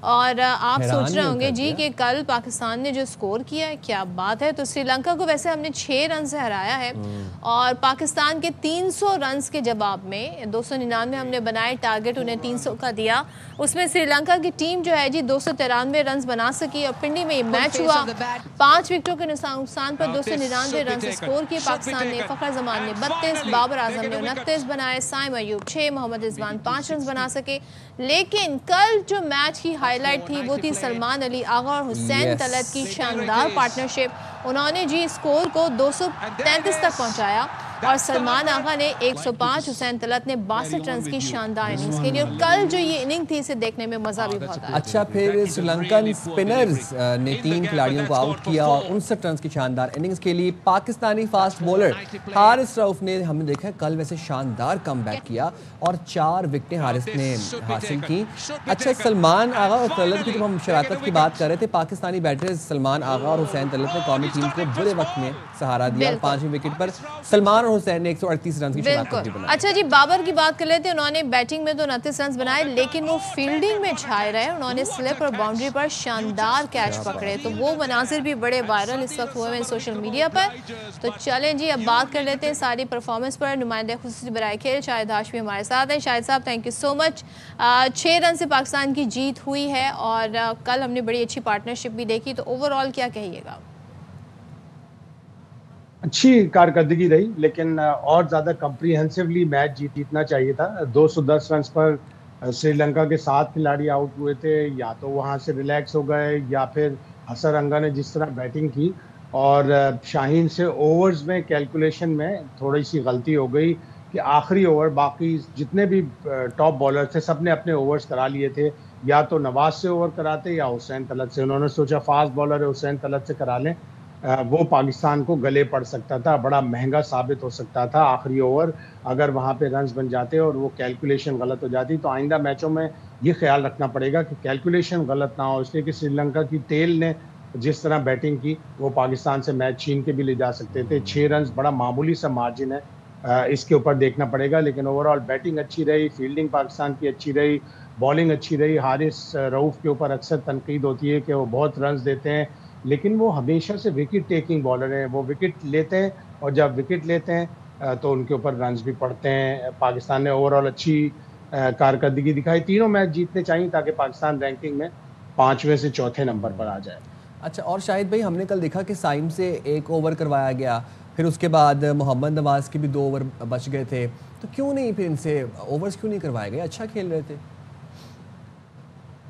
S7: اور آپ سوچ رہے ہوں گے جی کہ کل پاکستان نے جو سکور کیا ہے کیا بات ہے. تو سری لنکا کو ویسے ہم نے 6 رن سے ہرایا ہے اور پاکستان کے 300 رنز کے جواب میں 299 ہم نے بنائے, ٹارگٹ انہیں 300 کا دیا. اس میں سری لنکا کی ٹیم جو ہے جی 293 رنز بنا سکی اور پنڈی میں یہ میچ ہوا. 5 وکٹوں کے نقصان پر 299 رنز سکور کیے پاکستان نے. فخر زمان نے 32, بابر اعظم نے 29 بنائے, سائم ایوب 6, محمد رضوان 5 رنز بنا سکے. لیکن کل جو میچ کی ہائی لائٹ تھی وہ تھی سلمان علی آغا اور حسین طلعت کی شاندار پارٹنرشپ. انہوں نے جی اسکور کو 233 تک پہنچایا اور سلمان آغا نے 105, حسین طلعت نے 62 رنز کی شاندار اننگز کے لیے. اور کل جو یہ اننگ تھی اسے دیکھنے میں مزہ بھی بہت آیا.
S6: اچھا, پھر سری لنکن سپنرز نے 3 کھلاڑیوں کو آؤٹ کیا اور 59 رنز کی شاندار اننگز کے لیے. پاکستانی فاسٹ بولر حارث رؤف نے ہم نے دیکھا کل ویسے شاندار کم بیک کیا اور 4 وکٹیں حارث نے حاصل کی. اچھا, سلمان آغا اور طلعت کی جب ہم شراکت کی بات کر رہے تھے, پاکستانی بیٹرز سلمان آغا اور حسین طلعت نے قومی ٹیم کو برے وقت میں سہارا دیا. 5ویں وکٹ پر سلمان اور حسین نے 138 رنز کی شراکت بھی بنائی.
S7: اچھا جی, بابر کی بات کر لیتے ہیں. انہوں نے بیٹنگ میں تو 29 رنز بنائے لیکن وہ فیلڈنگ میں چھائے رہے. انہوں نے سلپ اور باؤنڈری پر شاندار کیچ پکڑے. تو وہ مناظر بھی بڑے وائرل اس وقت ہوئے ہیں سوشل میڈیا پر. تو چلیں جی اب بات کر لیتے ہیں ساری پرفارمنس پر. نمائندہ خصوصی برائے کھیل شاہد ہاشمی ہمارے ساتھ ہیں. شاہد صاحب تھینک یو سو مچ. 6 رن سے پاکستان کی جیت ہوئی ہے اور کل ہم نے بڑی اچھی پارٹنرشپ بھی دیکھی. تو اوور آل کیا کہیے گا؟
S19: اچھی کارکردگی رہی لیکن اور زیادہ کمپریہنسولی میچ جیتنا چاہیے تھا. 210 رنز پر سری لنکا کے 7 کھلاڑی آؤٹ ہوئے تھے. یا تو وہاں سے ریلیکس ہو گئے یا پھر حسرنگا نے جس طرح بیٹنگ کی اور شاہین سے اوورز میں کیلکولیشن میں تھوڑی سی غلطی ہو گئی کہ آخری اوور باقی جتنے بھی ٹاپ بالر تھے سب نے اپنے اوورز کرا لیے تھے. یا تو نواز سے اوور کراتے یا حسین طلعت سے. انہوں نے سوچا فاسٹ بالر ہے حسین طلعت سے کرا لیں. وہ پاکستان کو گلے پڑ سکتا تھا, بڑا مہنگا ثابت ہو سکتا تھا آخری اوور اگر وہاں پہ رنز بن جاتے اور وہ کیلکولیشن غلط ہو جاتی. تو آئندہ میچوں میں یہ خیال رکھنا پڑے گا کہ کیلکولیشن غلط نہ ہو, اس لیے کہ سری لنکا کی ٹیل نے جس طرح بیٹنگ کی وہ پاکستان سے میچ چھین کے بھی لے جا سکتے تھے. 6 رنز بڑا معمولی سا مارجن ہے, اس کے اوپر دیکھنا پڑے گا. لیکن اوور آل بیٹنگ اچھی رہی, فیلڈنگ پاکستان کی اچھی رہی, بالنگ اچھی رہی. حارث رؤف کے اوپر اکثر تنقید ہوتی ہے کہ وہ بہت رنز دیتے ہیں لیکن وہ ہمیشہ سے وکٹ ٹیکنگ بالر ہیں. وہ وکٹ لیتے ہیں اور جب وکٹ لیتے ہیں تو ان کے اوپر رنز بھی پڑتے ہیں. پاکستان نے اوور آل اچھی کارکردگی دکھائی. تینوں میچ جیتنے چاہیے تاکہ پاکستان رینکنگ میں 5ویں سے 4تھے نمبر پر آ جائے.
S6: اچھا, اور شاہد بھائی ہم نے کل دیکھا کہ سائم سے 1 اوور کروایا گیا, پھر اس کے بعد محمد نواز کے بھی 2 اوور بچ گئے تھے. تو کیوں نہیں پھر ان سے اوورز کیوں نہیں کروائے گئے؟ اچھا کھیل رہے تھے.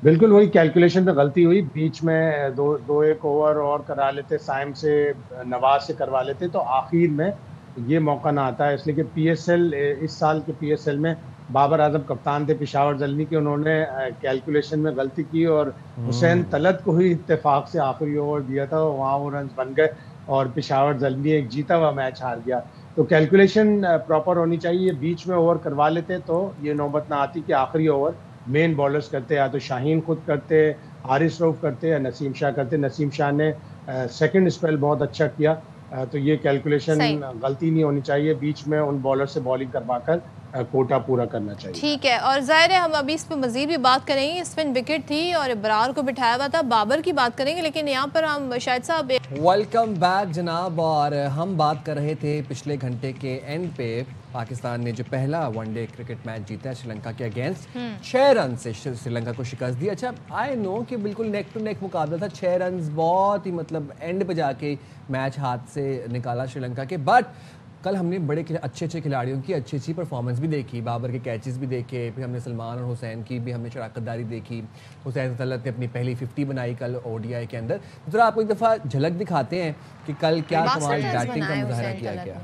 S19: بالکل وہی کیلکولیشن میں غلطی ہوئی. بیچ میں 2-1 اوور اور کرا لیتے, سائم سے نواز سے کروا لیتے تو آخر میں یہ موقع نہ آتا ہے. اس لیے کہ پی ایس ایل اس سال کے پی ایس ایل میں بابر اعظم کپتان تھے پشاور زلمی کے, انہوں نے کیلکولیشن میں غلطی کی اور حسین طلعت کو ہی اتفاق سے آخری اوور دیا تھا, وہاں وہ رنز بن گئے اور پشاور زلمی ایک جیتا ہوا میچ ہار گیا. تو کیلکولیشن پراپر ہونی چاہیے. بیچ میں اوور کروا لیتے تو یہ نوبت نہ آتی کہ آخری اوور مین بالرز کرتے, یا تو شاہین خود کرتے, حارث رؤف کرتے یا نسیم شاہ کرتے. نسیم شاہ نے سیکنڈ اسپیل بہت اچھا کیا. تو یہ کیلکولیشن غلطی نہیں ہونی چاہیے. بیچ میں ان بالر سے بالنگ کروا کر کوٹا پورا کرنا چاہیے.
S7: ٹھیک ہے, اور ظاہر ہے ہم ابھی اس پہ مزید بھی بات کریں گے. اسپن وکٹ تھی اور ابرار کو بٹھایا ہوا تھا, بابر کی بات کریں گے. لیکن یہاں پر ہم شاہد صاحب
S6: ویلکم بیک جناب. اور ہم بات کر رہے تھے پچھلے گھنٹے کے اینڈ پہ پاکستان نے جو پہلا ون ڈے کرکٹ میچ جیتا ہے سری لنکا کے اگینسٹ, 6 رن سے سری لنکا کو شکست دی. اچھا, آئی نو کہ بالکل نیک ٹو نیک مقابلہ تھا, 6 رنز بہت ہی مطلب اینڈ پہ جا کے میچ ہاتھ سے نکالا سری لنکا کے. بٹ کل ہم نے بڑے اچھے کھلاڑیوں کی اچھی پرفارمنس بھی دیکھی, بابر کے کیچز بھی دیکھے, پھر ہم نے سلمان اور حسین کی بھی ہم نے شراکت داری دیکھی. حسین طلعت نے اپنی پہلی 50 بنائی کل او ڈی آئی کے اندر. ذرا آپ کو ایک دفعہ جھلک دکھاتے ہیں کہ کل کیا کمال بیٹنگ کا مظاہرہ کیا گیا.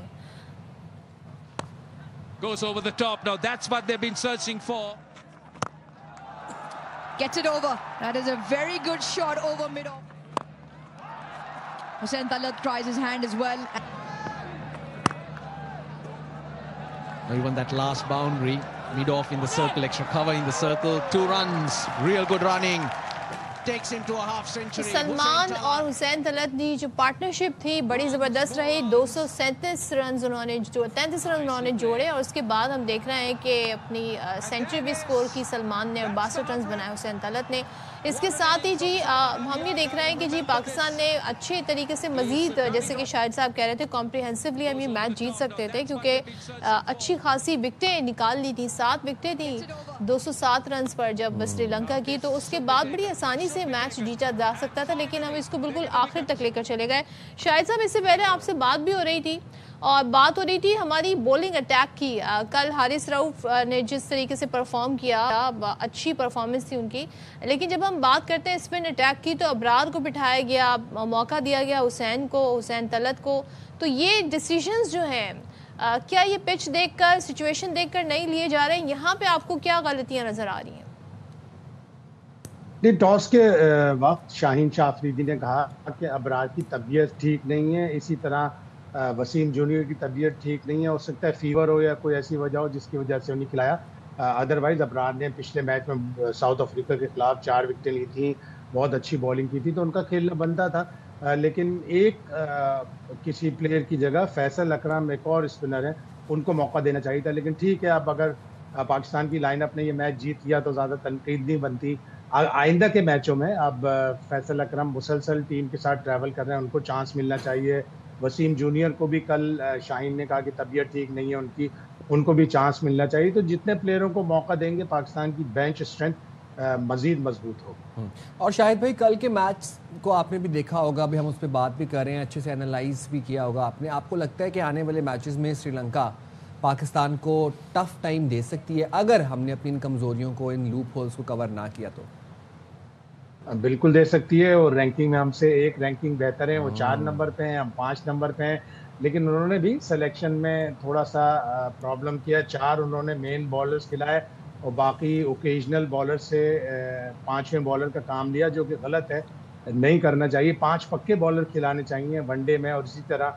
S20: Goes over the top now. That's what they've been searching for.
S21: Gets it over. That is a very good shot over mid-off. Hussain Talat tries his hand as well.
S20: Even that last boundary, mid-off in the circle, extra cover in the circle. 2 runs. Real good running. takes him to a half century.
S7: Salman اور حسین طلعت کی جو partnership تھی بڑی زبردست رہی. 237 runs انہوں نے 33 runs انہوں نے جوڑے اور اس کے بعد ہم دیکھ رہے ہیں کہ اپنی سینچری بھی سکور کی سلمان نے اور 62 رنز بنائے حسین طلعت نے. اس کے ساتھ ہی جی ہم یہ دیکھ رہے ہیں کہ جی پاکستان نے اچھے طریقے سے مزید جیسے کہ شاہد صاحب کہہ رہے تھے کمپریہنسولی ہم یہ میچ جیت سکتے تھے کیونکہ اچھی خاصی وکٹیں نکال لی تھیں. 7 وکٹیں تھیں 207 رنز پر جب سری لنکا کی, تو اس کے بعد بڑی آسانی سے میچ جیتا جا سکتا تھا, لیکن ہم اس کو بالکل آخر تک لے کر چلے گئے. شاہد صاحب اس سے پہلے آپ سے بات بھی ہو رہی تھی اور بات ہو رہی تھی ہماری بولنگ اٹیک کی. کل حارث رؤف نے جس طریقے سے پرفارم کیا اچھی پرفارمنس تھی ان کی, لیکن جب ہم بات کرتے ہیں اسپن اٹیک کی تو ابرار کو بٹھایا گیا, موقع دیا گیا حسین طلعت کو. تو یہ ڈیسیژنز جو ہیں کیا یہ پچ دیکھ کر سچویشن دیکھ کر نہیں لیے جا رہے ہیں؟ یہاں پہ آپ کو کیا غلطیاں نظر آ رہی ہیں؟
S19: ٹاس کے وقت شاہین شاہ افریدی نے کہا کہ ابرار کی طبیعت ٹھیک نہیں ہے, اسی طرح وسیم جونیئر کی طبیعت ٹھیک نہیں ہے, ہو سکتا ہے فیور ہو یا کوئی ایسی وجہ ہو جس کی وجہ سے انہیں کھلایا. ادروائز ابرار نے پچھلے میچ میں ساؤتھ افریقہ کے خلاف 4 وکٹیں لی تھیں, بہت اچھی بولنگ کی تھی, تو ان کا کھیلنا بنتا تھا. لیکن ایک کسی پلیئر کی جگہ فیصل اکرم ایک اور اسپنر ہیں, ان کو موقع دینا چاہیے تھا. لیکن ٹھیک ہے, اب اگر پاکستان کی لائن اپ نے یہ میچ جیت لیا تو زیادہ تنقید نہیں بنتی. آئندہ کے میچوں میں اب فیصل اکرم مسلسل ٹیم کے ساتھ ٹریول کر رہے ہیں, ان کو چانس ملنا چاہیے. وسیم جونیئر کو بھی کل شاہین نے کہا کہ طبیعت ٹھیک نہیں ہے ان کو بھی چانس ملنا چاہیے. تو جتنے پلیئروں کو موقع دیں گے پاکستان کی بینچ اسٹرینتھ مزید مضبوط ہوگی.
S6: اور شاہد بھائی کل کے میچ کو آپ نے بھی دیکھا ہوگا, ابھی ہم اس پہ بات بھی کر رہے ہیں, اچھے سے انالائز بھی کیا ہوگا آپ نے. آپ کو لگتا ہے کہ آنے والے میچز میں سری لنکا پاکستان کو ٹف ٹائم دے سکتی ہے اگر ہم نے اپنی ان کمزوریوں کو, ان لوپ ہولز کو کور نہ کیا تو؟
S19: بالکل دے سکتی ہے, اور رینکنگ میں ہم سے ایک رینکنگ بہتر ہے. وہ 4 نمبر پہ ہیں, ہم 5 نمبر پہ ہیں, لیکن انہوں نے بھی سلیکشن میں تھوڑا سا پرابلم کیا. 4 انہوں نے مین بالرز کھلائے اور باقی اوکیجنل بالر سے 5ویں بالر کا کام لیا, جو کہ غلط ہے, نہیں کرنا چاہیے. 5 پکے بالر کھلانے چاہیے ون ڈے میں, اور اسی طرح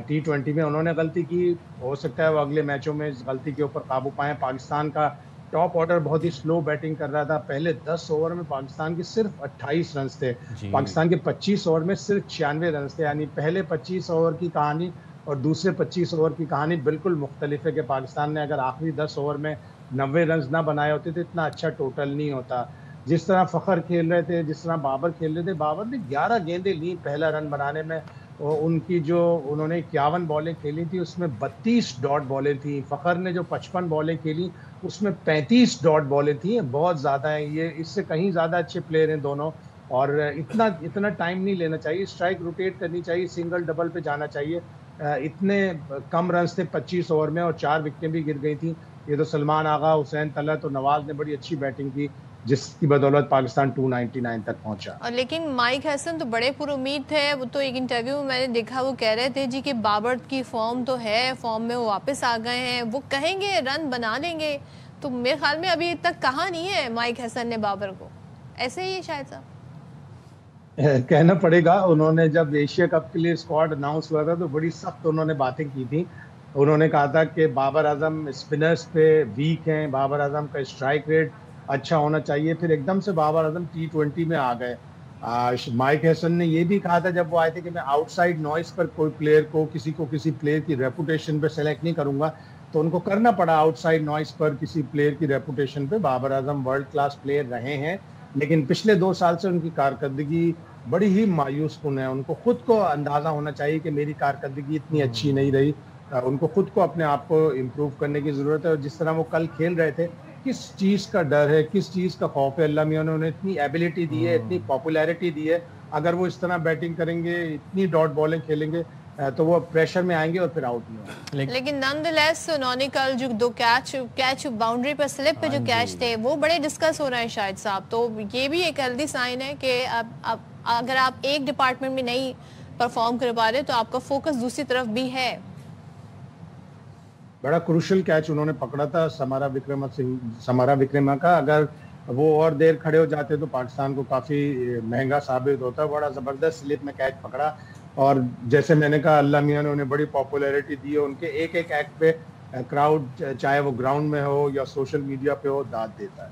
S19: T20 میں انہوں نے غلطی کی. ہو سکتا ہے وہ اگلے میچوں میں اس غلطی کے اوپر قابو پائیں. پاکستان کا ٹاپ آرڈر بہت ہی سلو بیٹنگ کر رہا تھا. پہلے 10 اوور میں پاکستان کے صرف 28 رنز تھے, پاکستان کے 25 اوور میں صرف 96 رنز تھے. یعنی پہلے 25 اوور کی کہانی اور دوسرے 25 اوور کی کہانی بالکل مختلف ہے, کہ پاکستان نے اگر آخری 10 اوور میں 90 رنز نہ بنائے ہوتے تو اتنا اچھا ٹوٹل نہیں ہوتا. جس طرح فخر کھیل رہے تھے, جس طرح بابر کھیل رہے تھے, بابر نے 11 گیندیں لیں پہلا رن بنانے میں, اور ان کی جو انہوں نے 51 بالیں کھیلی تھی اس میں 32 ڈاٹ بالیں تھیں. فخر نے جو 55 بالیں کھیلی اس میں 35 ڈاٹ بالیں تھیں. بہت زیادہ ہیں, یہ اس سے کہیں زیادہ اچھے پلیئر ہیں دونوں, اور اتنا ٹائم نہیں لینا چاہیے. اسٹرائک روٹیٹ کرنی چاہیے, سنگل ڈبل پہ جانا چاہیے. اتنے کم رنز تھے 25 اوور میں, اور 4 وکٹیں بھی گر گئی تھیں. یہ تو سلمان آغا, حسین طلعت اور نواز نے بڑی اچھی بیٹنگ کی, جس کی بدولت پاکستان 299 تک پہنچا.
S7: لیکن مائک حسن تو بڑے پر امید تھے. وہ تو ایک انٹرویو میں نے دیکھا, وہ کہہ رہے تھے جی کہ بابر کی فارم تو ہے, فارم میں وہ واپس آ گئے ہیں, وہ کہیں گے رن بنا لیں گے. تو میرے خیال میں ابھی تک کہا نہیں ہے مائک حسن نے بابر کو, ایسے ہی ہے شاید صاحب
S19: کہنا پڑے گا. انہوں نے جب ایشیا کپ کے لیے اسکواڈ اناؤنس ہوا تھا تو بڑی سخت انہوں نے باتیں کی تھیں. انہوں نے کہا تھا کہ بابر اعظم اسپنرز پہ ویک ہیں, بابر اعظم کا اسٹرائک ریٹ اچھا ہونا چاہیے. پھر ایک دم سے بابر اعظم T20 میں آ گئے. مائک ہیسن نے یہ بھی کہا تھا جب وہ آئے تھے کہ میں آؤٹ سائڈ نوائز پر کوئی پلیئر کو کسی پلیئر کی ریپوٹیشن پہ سلیکٹ نہیں کروں گا, تو ان کو کرنا پڑا آؤٹ سائڈ نوائز پر کسی پلیئر کی ریپوٹیشن پہ. Babar Azam world class player رہے ہیں, لیکن پچھلے 2 سال سے ان کی کارکردگی بڑی ہی مایوس کن ہے. ان کو خود کو اندازہ ہونا چاہیے کہ میری کارکردگی اتنی اچھی نہیں رہی. ان کو خود کو اپنے آپ کو امپروو کرنے کی ضرورت ہے. اور جس طرح وہ کل کھیل رہے تھے, کس چیز کا ڈر ہے, کس چیز کا خوف ہے. اللہ میاں نے انہیں اتنی ایبلٹی دی ہے, اتنی پاپولیرٹی دی ہے. اگر وہ اس طرح بیٹنگ کریں گے, اتنی ڈاٹ بالیں کھیلیں گے, تو وہ پریشر میں آئیں گے اور پھر آؤٹ نہیں ہوں گے.
S7: لیکن نان دی لیس انہوں نے کل جو 2 کیچ باؤنڈری پر سلپ پہ جو کیچ تھے وہ بڑے ڈسکس ہو رہے ہیں شاہد صاحب. تو یہ بھی ایک ہیلدی سائن ہے کہ اگر آپ ایک ڈپارٹمنٹ میں نہیں پرفارم کر پا رہے تو آپ کا فوکس دوسری طرف بھی ہے.
S19: بڑا کروشل کیچ انہوں نے پکڑا تھا سمارا وکرما کا. اگر وہ اور دیر کھڑے ہو جاتے تو پاکستان کو کافی مہنگا ثابت ہوتا. بڑا زبردست سلپ میں کیچ پکڑا, اور جیسے میں نے کہا اللہ میاں نے انہیں بڑی پاپولیرٹی دی ہے. ان کے ایک ایکٹ پہ کراؤڈ, چاہے وہ گراؤنڈ میں ہو یا سوشل میڈیا پہ ہو, داد دیتا ہے.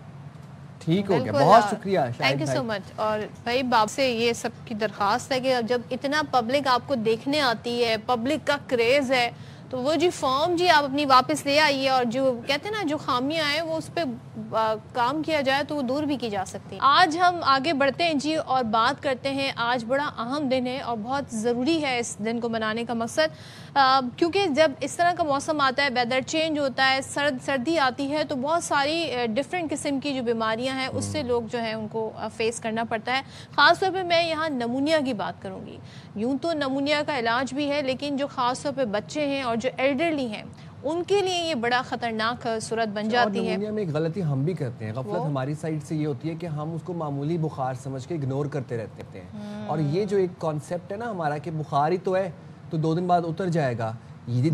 S6: ٹھیک ہو گیا. بہت شکریہ,
S7: تھینک یو سو مچ. اور بھائی باپ سے یہ سب کی درخواست ہے کہ جب اتنا پبلک آپ کو دیکھنے آتی ہے, پبلک کا کریز ہے, تو وہ جی فارم جی آپ اپنی واپس لے آئیے, اور جو کہتے ہیں نا جو خامیاں ہیں وہ اس پہ کام کیا جائے تو وہ دور بھی کی جا سکتی ہیں. آج ہم آگے بڑھتے ہیں جی اور بات کرتے ہیں. آج بڑا اہم دن ہے اور بہت ضروری ہے اس دن کو منانے کا مقصد, کیونکہ جب اس طرح کا موسم آتا ہے, ویدر چینج ہوتا ہے, سردی آتی ہے, تو بہت ساری ڈفرینٹ قسم کی جو بیماریاں ہیں اس سے لوگ جو ہیں ان کو فیس کرنا پڑتا ہے. خاص طور پہ میں یہاں نمونیا کی بات کروں گی. یوں تو نمونیا کا علاج بھی ہے, لیکن جو خاص طور پہ بچے ہیں اور جو ایلڈرلی ہیں ان کے لیے یہ بڑا خطرناک صورت بن جاتی ہے.
S6: نمونیا میں ایک غلطی ہم بھی کرتے ہیں, غفلت ہماری سائڈ سے یہ ہوتی ہے کہ ہم اس کو معمولی بخار سمجھ کے اگنور کرتے رہتے ہیں. اور یہ جو ایک کانسیپٹ ہے نا ہمارا کہ بخار ہی تو ہے تو 2 دن بعد اتر جائے گا,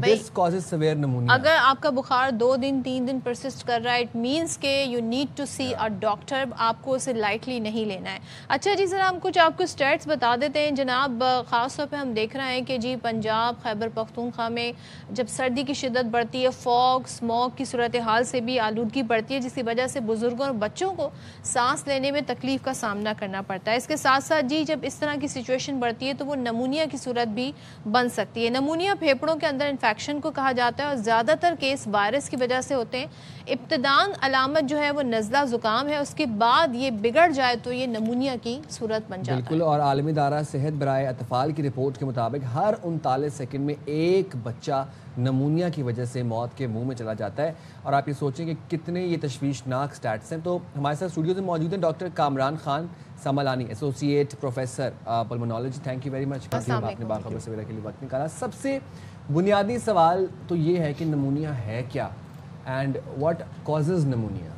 S6: this causes severe pneumonia.
S7: اگر آپ کا بخار 2 دن 3 دن پرسسٹ کر رہا ہے, اٹ مینس کہ you need to see a doctor. آپ کو اسے لائٹلی نہیں لینا ہے. اچھا جی, ذرا ہم کچھ آپ کو اسٹیٹس بتا دیتے ہیں جناب. خاص طور پہ ہم دیکھ رہے ہیں کہ جی پنجاب, خیبر پختونخوا میں جب سردی کی شدت بڑھتی ہے, فوگ اسموگ کی صورتحال سے بھی آلودگی بڑھتی ہے, جس کی وجہ سے بزرگوں اور بچوں کو سانس لینے میں تکلیف کا سامنا کرنا پڑتا ہے. اس کے ساتھ ساتھ جی جب اس طرح کی سچویشن بڑھتی ہے تو وہ نمونیا کی صورت بھی بن سکتی ہے. نمونیا پھیپھڑوں کے اندر انفیکشن کو کہا جاتا ہے اور زیادہ تر کیس وائرس کی وجہ سے ہوتے ہیں. ابتدان علامت جو ہے وہ نزلہ زکام ہے, اس کے بعد یہ بگڑ جائے تو یہ نمونیا کی صورت بن جاتا ہے.
S6: بالکل. اور عالمی ادارہ صحت برائے اطفال کی رپورٹ کے مطابق ہر 39 سیکنڈ میں ایک بچہ نمونیا کی وجہ سے موت کے منہ میں چلا جاتا ہے. اور آپ یہ سوچیں کہ کتنے یہ تشویشناک سٹیٹس ہیں. تو ہمارے ساتھ اسٹوڈیو میں موجود ہیں doctor Kamran Khan Samlani, associate professor pulmonology. Thank you very much, آپ نے باخبر سویرا کے لیے وقت نکالا. سب سے بنیادی سوال تو یہ ہے کہ نمونیا ہے کیا, اینڈ واٹ کازز نمونیا.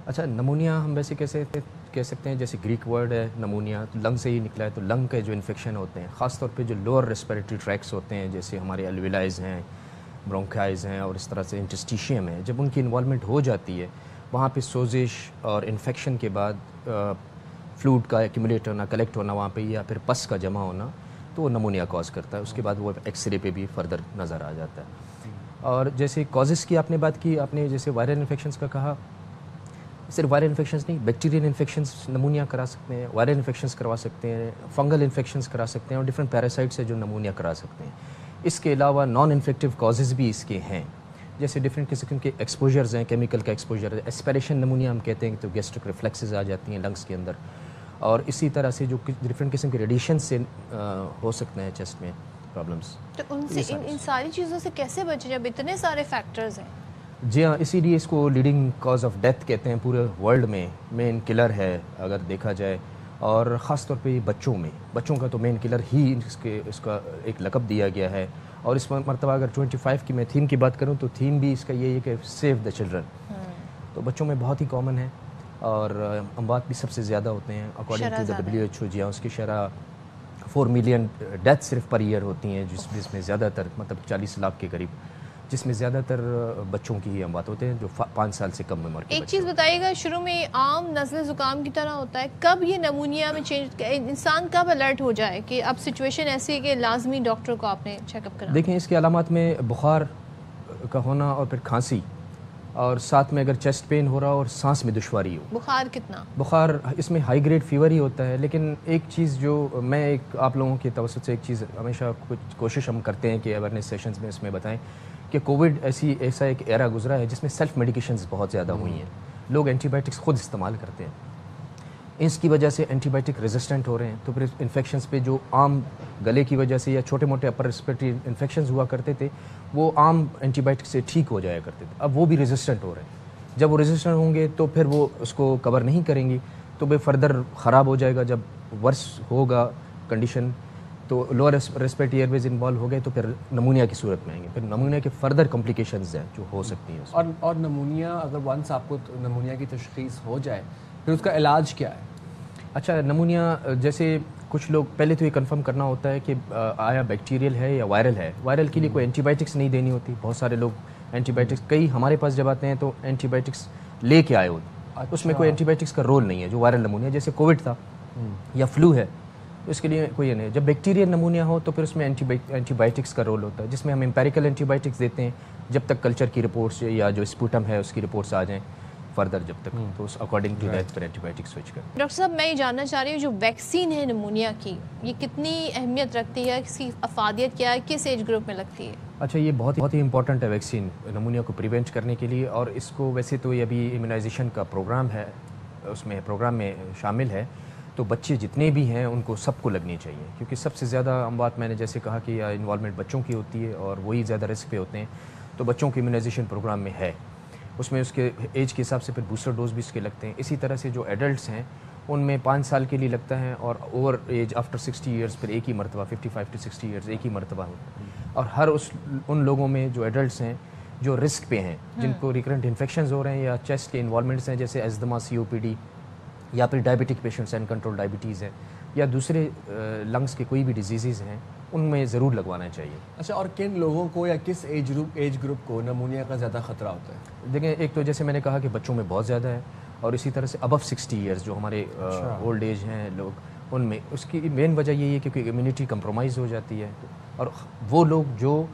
S22: اچھا, نمونیا ہم ویسے کیسے کہہ سکتے ہیں, جیسے گریک ورڈ ہے نمونیا, تو لنگ سے ہی نکلا ہے. تو لنگ کے جو انفیکشن ہوتے ہیں, خاص طور پہ جو لوور ریسپیریٹری ٹریکس ہوتے ہیں, جیسے ہمارے الویلائز ہیں, برونکائز ہیں, اور اس طرح سے انٹسٹیشیم ہے, جب ان کی انوالومنٹ ہو جاتی ہے وہاں پہ سوزش اور انفیکشن کے بعد فلوئڈ کا ایکیومولیٹ ہونا, کلیکٹ ہونا وہاں پہ, یا پھر پس کا جمع ہونا, تو وہ نمونیا کاز کرتا ہے. اس کے بعد وہ ایکس رے پہ بھی فردر نظر آ جاتا ہے. اور جیسے کازز کی آپ نے بات کی, آپ نے جیسے وائرل انفیکشنز کا کہا, صرف وائرل انفیکشنز نہیں, بیکٹیریل انفیکشنز نمونیا کرا سکتے ہیں, وائرل انفیکشنز کروا سکتے ہیں, فنگل انفیکشنز کرا سکتے ہیں, اور ڈفرینٹ پیراسائٹس ہے جو نمونیا کرا سکتے ہیں. اس کے علاوہ نان انفیکٹیو کازز بھی اس کے ہیں, جیسے ڈفرینٹ قسم کے ایکسپوجرز ہیں, کیمیکل کا ایکسپوجر ہے, ایسپیریشن نمونیا ہم کہتے ہیں, تو گیسٹرک ریفلیکسز آ جاتی ہیں لنگس کے اندر. اور اسی طرح سے جو ڈفرینٹ قسم کے ریڈیشن سے ہو سکتے ہیں چیسٹ میں پرابلمس.
S7: تو ان ساری چیزوں سے کیسے بچے جب اتنے سارے فیکٹرز ہیں؟
S22: جی ہاں, اسی لیے اس کو لیڈنگ کاز آف ڈیتھ کہتے ہیں پورے ورلڈ میں, مین کلر ہے اگر دیکھا جائے. اور خاص طور پہ بچوں میں, بچوں کا تو مین کلر ہی اس کا ایک لقب دیا گیا ہے. اور اس مرتبہ اگر 25 کی میں تھیم کی بات کروں تو تھیم بھی اس کا یہ ہے کہ سیو دا چلڈرن. تو بچوں میں بہت ہی کامن ہے, اور اموات بھی سب سے زیادہ ہوتے ہیں اکارڈنگ ٹو دا WHO. جی ہاں, اس کی شرح 4 ملین ڈیتھ صرف پر ایئر ہوتی ہیں, جس میں زیادہ تر مطلب 40 لاکھ کے قریب, جس میں زیادہ تر بچوں کی ہی اموات ہوتے ہیں جو 5 سال سے کم عمر کے.
S7: ایک چیز بتائیے گا, شروع میں عام نزلہ زکام کی طرح ہوتا ہے, کب یہ نمونیا میں چینج, انسان کب الرٹ ہو جائے کہ اب سچویشن ایسی ہے کہ لازمی ڈاکٹر کو آپ نے چیک اپ کرنا؟
S22: دیکھیں, اس کے علامات میں بخار کا ہونا, اور پھر کھانسی, اور ساتھ میں اگر چیسٹ پین ہو رہا ہو اور سانس میں دشواری ہو.
S7: بخار کتنا؟
S22: بخار اس میں ہائی گریڈ فیور ہی ہوتا ہے. لیکن ایک چیز جو میں آپ لوگوں کی توسط سے ایک چیز ہمیشہ کچھ کوشش ہم کرتے ہیں کہ اویئرنیس سیشنز میں اس میں بتائیں کہ کووڈ ایسا ایک ایرا گزرا ہے جس میں سیلف میڈیکیشنز بہت زیادہ ہوئی ہیں. لوگ اینٹی بائیوٹکس خود استعمال کرتے ہیں, اس کی وجہ سے اینٹی بائیوٹک ریزسٹنٹ ہو رہے ہیں. تو پھر انفیکشنز پہ جو عام گلے کی وجہ سے یا چھوٹے موٹے اپر ریسپیریٹری انفیکشنز ہوا کرتے تھے, وہ عام اینٹی بائیوٹک سے ٹھیک ہو جایا کرتے تھے. اب وہ بھی ریزسٹنٹ ہو رہے ہیں. جب وہ ریزسٹنٹ ہوں گے تو پھر وہ اس کو کور نہیں کریں گی, تو وہ فردر خراب ہو جائے گا. جب ورس ہوگا کنڈیشن تو لوور ریسپیریٹری ایئر ویز انوالو ہو گئے تو پھر نمونیا کی صورت میں آئیں گے. پھر نمونیا کے فردر کمپلیکیشنز ہیں جو ہو سکتی ہیں.
S6: اور نمونیا اگر ونس آپ کو نمونیا کی تشخیص ہو جائے پھر اس کا علاج کیا ہے؟
S22: اچھا, نمونیا جیسے کچھ لوگ پہلے تو یہ کنفرم کرنا ہوتا ہے کہ آیا بیکٹیریل ہے یا وائرل ہے. وائرل کے لیے کوئی اینٹی بائیوٹکس نہیں دینی ہوتی. بہت سارے لوگ اینٹی بائیوٹکس, کئی ہمارے پاس جب آتے ہیں تو اینٹی بائیوٹکس لے کے آئے ہوتے, اس میں کوئی اینٹی بائیوٹکس کا رول نہیں ہے. جو وائرل نمونیا جیسے کووڈ تھا یا فلو ہے, اس کے لیے کوئی نہیں. جب بیکٹیریل نمونیا ہو تو پھر اس میں اینٹی بائیوٹکس کا رول ہوتا ہے, جس میں ہم امپیریکل اینٹی بائیوٹکس دیتے ہیں جب تک کلچر کی رپورٹس یا جو اسپوٹم ہے اس کی رپورٹس آ جائیں. فردر جب تک تو اس اکارڈنگ ٹو دیٹ پھر اینٹی بائیوٹک سوئچ کریں.
S7: ڈاکٹر صاحب میں یہ جاننا چاہ رہی ہوں جو ویکسین ہے نمونیا کی یہ کتنی اہمیت رکھتی ہے, اس کی افادیت کیا ہے, کس ایج گروپ میں لگتی ہے؟
S22: اچھا یہ بہت ہی امپورٹنٹ ہے ویکسین نمونیا کو پریونٹ کرنے کے لیے, اور اس کو ویسے تو یہ ابھی امیونائزیشن کا پروگرام ہے, اس میں پروگرام میں شامل ہے, تو بچے جتنے بھی ہیں ان کو سب کو لگنی چاہیے, کیونکہ سب سے زیادہ اموات میں نے جیسے کہا کہ انوالومنٹ بچوں کی ہوتی ہے اور وہی زیادہ رسک پہ ہوتے ہیں, تو بچوں کے امیونائزیشن پروگرام میں ہے, اس میں اس کے ایج کے حساب سے پھر بوسٹر ڈوز بھی اس کے لگتے ہیں. اسی طرح سے جو ایڈلٹس ہیں ان میں 5 سال کے لیے لگتا ہے, اور اوور ایج آفٹر 60 ایئرس پھر ایک ہی مرتبہ 55 to 60 ایئرس ایک ہی مرتبہ ہوتا ہے. اور ہر ان لوگوں میں جو ایڈلٹس ہیں جو رسک پہ ہیں, جن کو ریکرنٹ انفیکشنز ہو رہے ہیں یا چیسٹ کے انوالومنٹس ہیں جیسے ایزدما, COPD, یا پھر ڈائبٹک پیشنٹس ان کنٹرول ڈائبٹیز ہے, یا دوسرے لنگس کے کوئی بھی ڈیزیزز ہیں, ان میں ضرور لگوانا چاہیے.
S6: اچھا, اور کن لوگوں کو یا کس ایج گروپ کو نمونیا کا زیادہ خطرہ ہوتا ہے؟
S22: دیکھیں ایک تو جیسے میں نے کہا کہ بچوں میں بہت زیادہ ہے, اور اسی طرح سے ابو 60 ایئرس جو ہمارے اولڈ ایج ہیں لوگ, ان میں اس کی مین وجہ یہی ہے کیونکہ امیونٹی کمپرومائز ہو جاتی ہے, اور وہ لوگ جو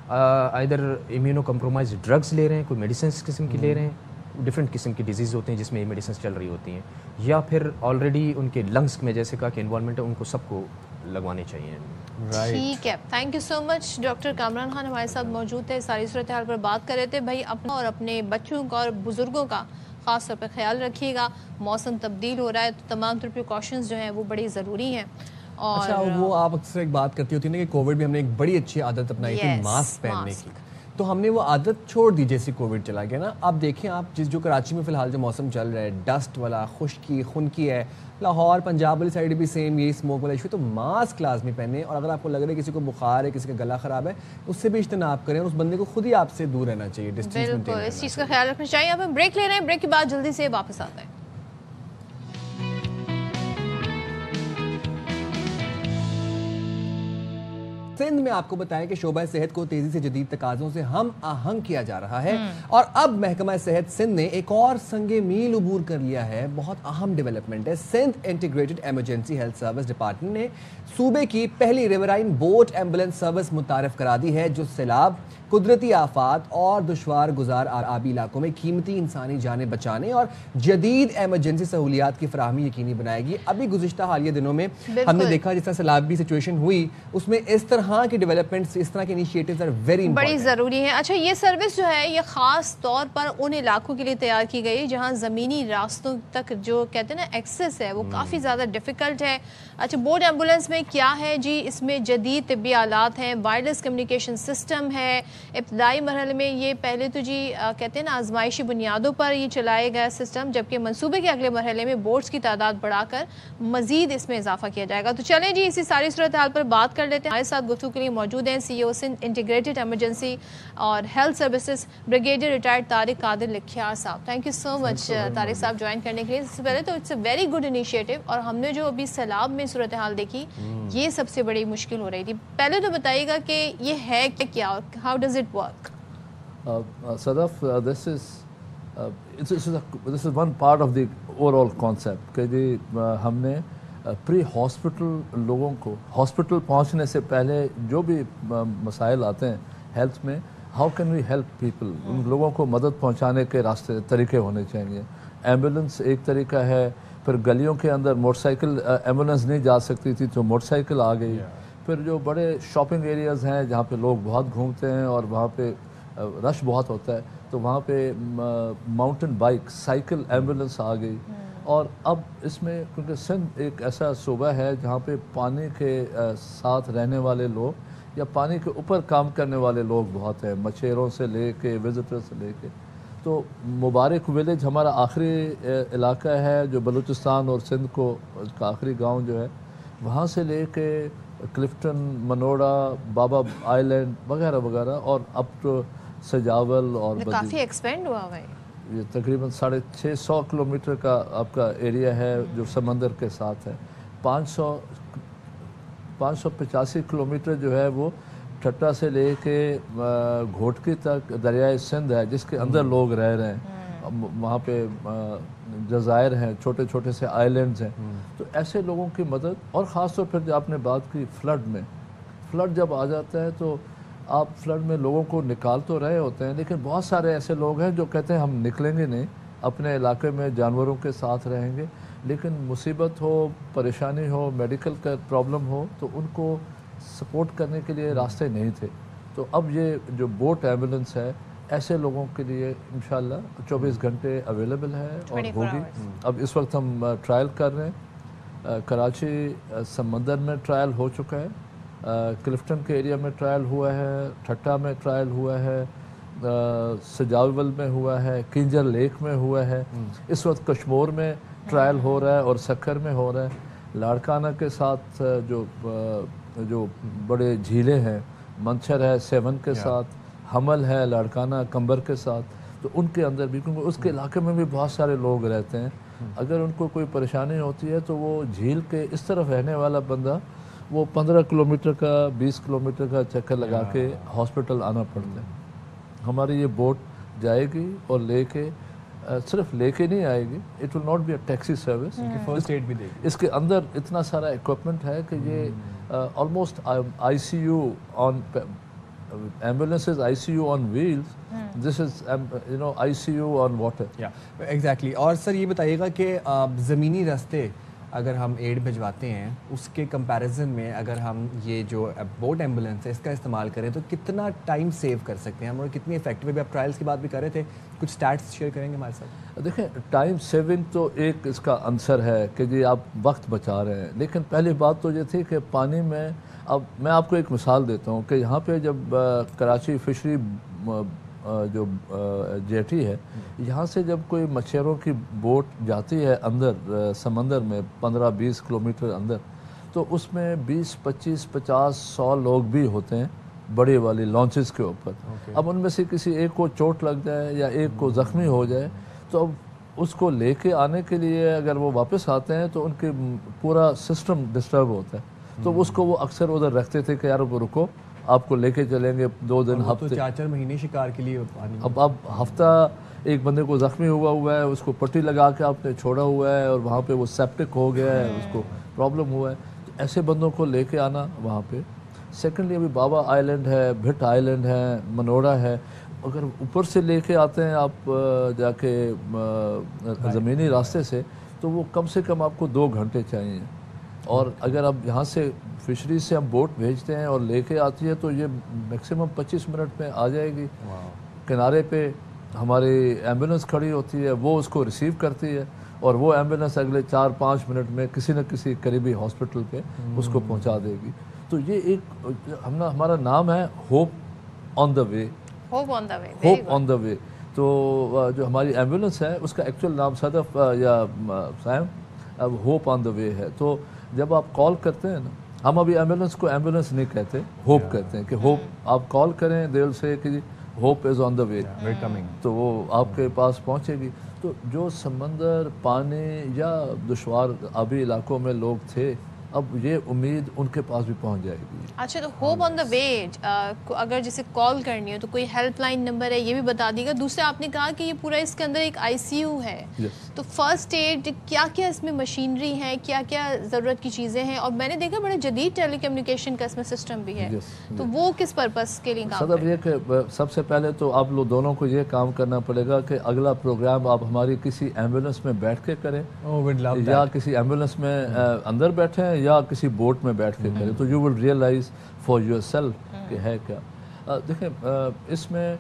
S22: آئدر امیونو کمپرومائز ڈرگز لے رہے ہیں, کوئی میڈیسنس قسم کی لے رہے ہیں, ڈفرینٹ قسم کی ڈیزیز ہوتے ہیں جس میں یہ میڈیسنس چل رہی ہوتی ہیں, یا پھر آلریڈی ان کے لنگس میں جیسے کہا کہ انوالومنٹ ہے, ان کو سب کو لگوانے چاہیے.
S7: ٹھیک ہے, thank you so much. Doctor Kamran Khan ہمارے ساتھ موجود تھے, ساری صورتحال پر بات کر رہے تھے. بھائی اپنا اور اپنے بچوں کا اور بزرگوں کا خاص طور پہ خیال رکھیے گا, موسم تبدیل ہو رہا ہے تو تمام طور پریکاشنز جو ہیں وہ بڑی ضروری ہیں. اور
S6: اچھا, وہ آپ اکثر ایک بات کرتی ہوتی ہیں کہ کووڈ میں ہم نے ایک بڑی اچھی عادت اپنائی تھی ماسک پہننے کی, تو ہم نے وہ عادت چھوڑ دی جیسے کووڈ چلا گیا نا. اب دیکھیں آپ جو کراچی میں فی الحال جو موسم چل رہا ہے, ڈسٹ والا, خشکی, خنکی ہے, لاہور پنجاب والی سائڈ بھی سیم یہی اسموک والا ایشو, تو ماسک لازمی پہنیں, اور اگر آپ کو لگ رہا ہے کسی کو بخار ہے, کسی کا گلا خراب ہے, اس سے بھی اجتناب کریں, اور اس بندے کو خود ہی آپ سے دور رہنا چاہیے, ڈسٹینس مینٹین کرنا چاہیے.
S7: اس چیز کا خیال رکھنا چاہیے. اب ہم بریک لے رہے ہیں, بریک کے بعد جلدی سے واپس آتے ہیں.
S6: سندھ میں آپ کو بتائیں کہ شعبہ صحت کو تیزی سے جدید تقاضوں سے ہم آہنگ کیا جا رہا ہے, اور اب محکمہ صحت سندھ نے ایک اور سنگ میل عبور کر لیا ہے. بہت اہم ڈیولپمنٹ ہے. Sindh integrated emergency health service department نے صوبے کی پہلی ریورائن بوٹ ایمبولینس سروس متعارف کرا دی ہے, جو سیلاب, قدرتی آفات اور دشوار گزار آبی علاقوں میں قیمتی انسانی جانیں بچانے اور جدید ایمرجنسی سہولیات کی فراہمی یقینی بنائے گی. ابھی گزشتہ حالیہ دنوں میں ہم نے دیکھا جس طرح سیلابی سچویشن ہوئی, اس میں اس طرح کی ڈیولپمنٹس, اس طرح کے انیشیٹیوز بڑی
S7: ضروری ہیں. اچھا, یہ سروس جو ہے یہ خاص طور پر ان علاقوں کے لیے تیار کی گئی جہاں زمینی راستوں تک جو کہتے ہیں نا ایکسس ہے وہ کافی زیادہ ڈیفیکلٹ ہے. اچھا, بوٹ ایمبولینس میں کیا ہے جی؟ اس میں جدید طبی آلات ہیں, وائرلیس کمیونیکیشن سسٹم ہے. ابتدائی مرحلے میں یہ پہلے تو جی کہتے ہیں نا آزمائشی بنیادوں پر یہ چلائے گیا سسٹم, جبکہ منصوبے کے اگلے مرحلے میں بوٹس کی تعداد بڑھا کر مزید اس میں اضافہ کیا جائے گا. تو چلیں جی اسی ساری صورتحال پر بات کر لیتے ہیں. ہمارے ساتھ گفتگو کے لیے موجود ہیں CEO سندھ انٹیگریٹڈ ایمرجنسی اور health services brigadier retired Tariq Qadir Lakhiar صاحب. Thank you so much Tariq صاحب جوائن کرنے کے لیے. سب سے پہلے تو it's a very good initiative, اور ہم نے جو ابھی سیلاب میں صورتحال دیکھی یہ سب سے بڑی مشکل ہو رہی تھی. پہلے تو بتائیے گا کہ یہ ہے کیا اور how does it work?
S1: Sadaf, this is one part of the overall concept کہ جی ہم نے پری ہاسپٹل لوگوں کو ہاسپٹل پہنچنے سے پہلے جو بھی مسائل آتے ہیں ہیلتھ میں, how can we help people, ان لوگوں کو مدد پہنچانے کے راستے طریقے ہونے چاہیے. ایمبولینس ایک طریقہ ہے, پھر گلیوں کے اندر موٹر سائیکل ایمبولینس نہیں جا سکتی تھی تو موٹر سائیکل آ گئی. پھر جو بڑے شاپنگ ایریاز ہیں جہاں پہ لوگ بہت گھومتے ہیں اور وہاں پہ رش بہت ہوتا ہے, تو وہاں پہ ماؤنٹین بائک سائیکل ایمبولینس آ گئی. اور اب اس میں کیونکہ سندھ ایک ایسا صوبہ ہے جہاں پہ پانی کے ساتھ رہنے والے لوگ یا پانی کے اوپر کام کرنے والے لوگ بہت ہیں, مچھیروں سے لے کے وزٹر سے لے کے. تو مبارک ولیج ہمارا آخری علاقہ ہے جو بلوچستان اور سندھ کو کا آخری گاؤں جو ہے, وہاں سے لے کے کلفٹن, منوڑا, بابا آئی لینڈ وغیرہ وغیرہ, اور اب تو سجاول اور
S7: کافی ایکسپینڈ ہوا ہے.
S1: یہ تقریباً 650 کلومیٹر کا آپ کا ایریا ہے جو سمندر کے ساتھ ہے. 585 کلومیٹر جو ہے وہ ٹھٹا سے لے کے گھوٹکی تک دریائے سندھ ہے جس کے اندر لوگ رہ رہے ہیں. وہاں پہ جزائر ہیں, چھوٹے چھوٹے سے آئی لینڈز ہیں. تو ایسے لوگوں کی مدد, اور خاص طور پر جو آپ نے بات کی فلڈ میں, فلڈ جب آ جاتا ہے تو آپ فلڈ میں لوگوں کو نکال تو رہے ہوتے ہیں, لیکن بہت سارے ایسے لوگ ہیں جو کہتے ہیں ہم نکلیں گے نہیں, اپنے علاقے میں جانوروں کے ساتھ رہیں گے، لیکن مصیبت ہو، پریشانی ہو، میڈیکل کا پرابلم ہو تو ان کو سپورٹ کرنے کے لیے راستے نہیں تھے. تو اب یہ جو بوٹ ایمبولینس ہے ایسے لوگوں کے لیے انشاءاللہ 24 گھنٹے اویلیبل ہے اور ہوگی. اب اس وقت ہم ٹرائل کر رہے ہیں. کراچی سمندر میں ٹرائل ہو چکا ہے، کلفٹن کے ایریا میں ٹرائل ہوا ہے، ٹھٹا میں ٹرائل ہوا ہے، سجاول میں ہوا ہے، کنجر لیک میں ہوا ہے. اس وقت کشمور میں ٹرائل ہو رہا ہے اور سکھر میں ہو رہا ہے. لاڑکانہ کے ساتھ جو بڑے جھیلیں ہیں، منچھر ہے سیون کے ساتھ، حمل ہے لاڑکانہ کمبر کے ساتھ، تو ان کے اندر بھی، کیونکہ اس کے علاقے میں بھی بہت سارے لوگ رہتے ہیں، اگر ان کو کوئی پریشانی ہوتی ہے تو وہ جھیل کے اس طرف رہنے والا بندہ وہ 15 کلومیٹر کا 20 کلومیٹر کا چکر لگا کے ہاسپٹل آنا پڑتا ہے. ہماری یہ بوٹ جائے گی اور لے کے، صرف لے کے نہیں آئے گی، it will not be a taxi service,
S6: first aid بھی دے گی.
S1: اس کے اندر اتنا سارا ایکوپمنٹ ہے کہ یہ almost I C U on ambulances, I C U on wheels, this is I C U on water.
S6: Exactly. اور سر یہ بتائیے گا کہ زمینی راستے اگر ہم ایڈ بھجواتے ہیں اس کے کمپیریزن میں اگر ہم یہ جو بوٹ ایمبولینس ہے اس کا استعمال کریں تو کتنا ٹائم سیو کر سکتے ہیں ہم اور کتنی افیکٹو ہے؟ آپ ٹرائلس کی بات بھی کر رہے تھے، کچھ سٹیٹس شیئر کریں گے ہمارے ساتھ؟
S1: دیکھیں، ٹائم سیونگ تو ایک اس کا عنصر ہے کہ جی آپ وقت بچا رہے ہیں، لیکن پہلی بات تو یہ تھی کہ پانی میں، اب میں آپ کو ایک مثال دیتا ہوں کہ یہاں پہ جب کراچی فشری جو جیٹی ہے، یہاں سے جب کوئی مچھیروں کی بوٹ جاتی ہے اندر سمندر میں 15-20 کلومیٹر اندر، تو اس میں 20, 25, 50, 100 لوگ بھی ہوتے ہیں بڑی والی لانچز کے اوپر. اب ان میں سے کسی ایک کو چوٹ لگ جائے یا ایک کو زخمی ہو جائے تو اب اس کو لے کے آنے کے لیے اگر وہ واپس آتے ہیں تو ان کے پورا سسٹم ڈسٹرب ہوتا ہے. تو اس کو وہ اکثر ادھر رکھتے تھے کہ یار وہ رکو، آپ کو لے کے چلیں گے 2 دن، ہفتے،
S6: 4 مہینے شکار کے لیے.
S1: اب ہفتہ ایک بندے کو زخمی ہوا ہے، اس کو پٹی لگا کے آپ نے چھوڑا ہوا ہے اور وہاں پہ وہ سیپٹک ہو گیا ہے، اس کو پرابلم ہوا ہے، تو ایسے بندوں کو لے کے آنا وہاں پہ. سیکنڈلی ابھی بابا آئیلینڈ ہے، بھٹ آئیلینڈ ہے، منوڑا ہے، اگر اوپر سے لے کے آتے ہیں آپ جا کے زمینی راستے سے تو وہ کم سے کم آپ کو 2 گھنٹے چاہیے. اور اگر اب یہاں سے فشری سے ہم بوٹ بھیجتے ہیں اور لے کے آتی ہے تو یہ میکسیمم 25 منٹ میں آ جائے گی. کنارے پہ ہماری ایمبولینس کھڑی ہوتی ہے، وہ اس کو ریسیو کرتی ہے اور وہ ایمبولینس اگلے 4-5 منٹ میں کسی نہ کسی قریبی ہاسپٹل پہ اس کو پہنچا دے گی. تو یہ ایک ہمارا نام ہے hope on the way. Hope on دا وے. تو جو ہماری ایمبولینس ہے اس کا ایکچوئل نام صدف یا سائم اب ہوپ آن دا وے ہے. تو جب آپ کال کرتے ہیں نا، ہم ابھی ایمبولینس کو ایمبولینس نہیں کہتے، ہوپ کہتے ہیں کہ ہوپ آپ کال کریں دل سے کہ ہوپ از آن دا وے، تو وہ آپ کے پاس پہنچے گی. تو جو سمندر، پانی یا دشوار آبی علاقوں میں لوگ تھے، اب یہ امید ان کے پاس بھی پہنچ جائے گی.
S7: اچھا، تو ہوپ آن دا وے اگر جسے کال کرنی ہو تو کوئی ہیلپ لائن نمبر ہے، یہ بھی بتا دیے گا. دوسرا آپ نے کہا کہ یہ پورا اس کے اندر ایک آئی سی یو ہے، تو فرسٹ ایڈ کیا کیا اس میں مشینری ہے، کیا کیا ضرورت کی چیزیں ہیں؟ اور میں نے دیکھا بڑے جدید ٹیلی کمیونیکیشن کا اس میں سسٹم بھی ہے، تو وہ کس پرپس کے لیے کام
S1: کریں؟ یہ کہ سب سے پہلے تو آپ لوگ دونوں کو یہ کام کرنا پڑے گا کہ اگلا پروگرام آپ ہماری کسی ایمبولینس میں بیٹھ کے کریں یا کسی ایمبولینس میں اندر بیٹھیں یا کسی بوٹ میں بیٹھ کے کریں، تو you will realise for your self کہ ہے کیا. دیکھیں، اس میں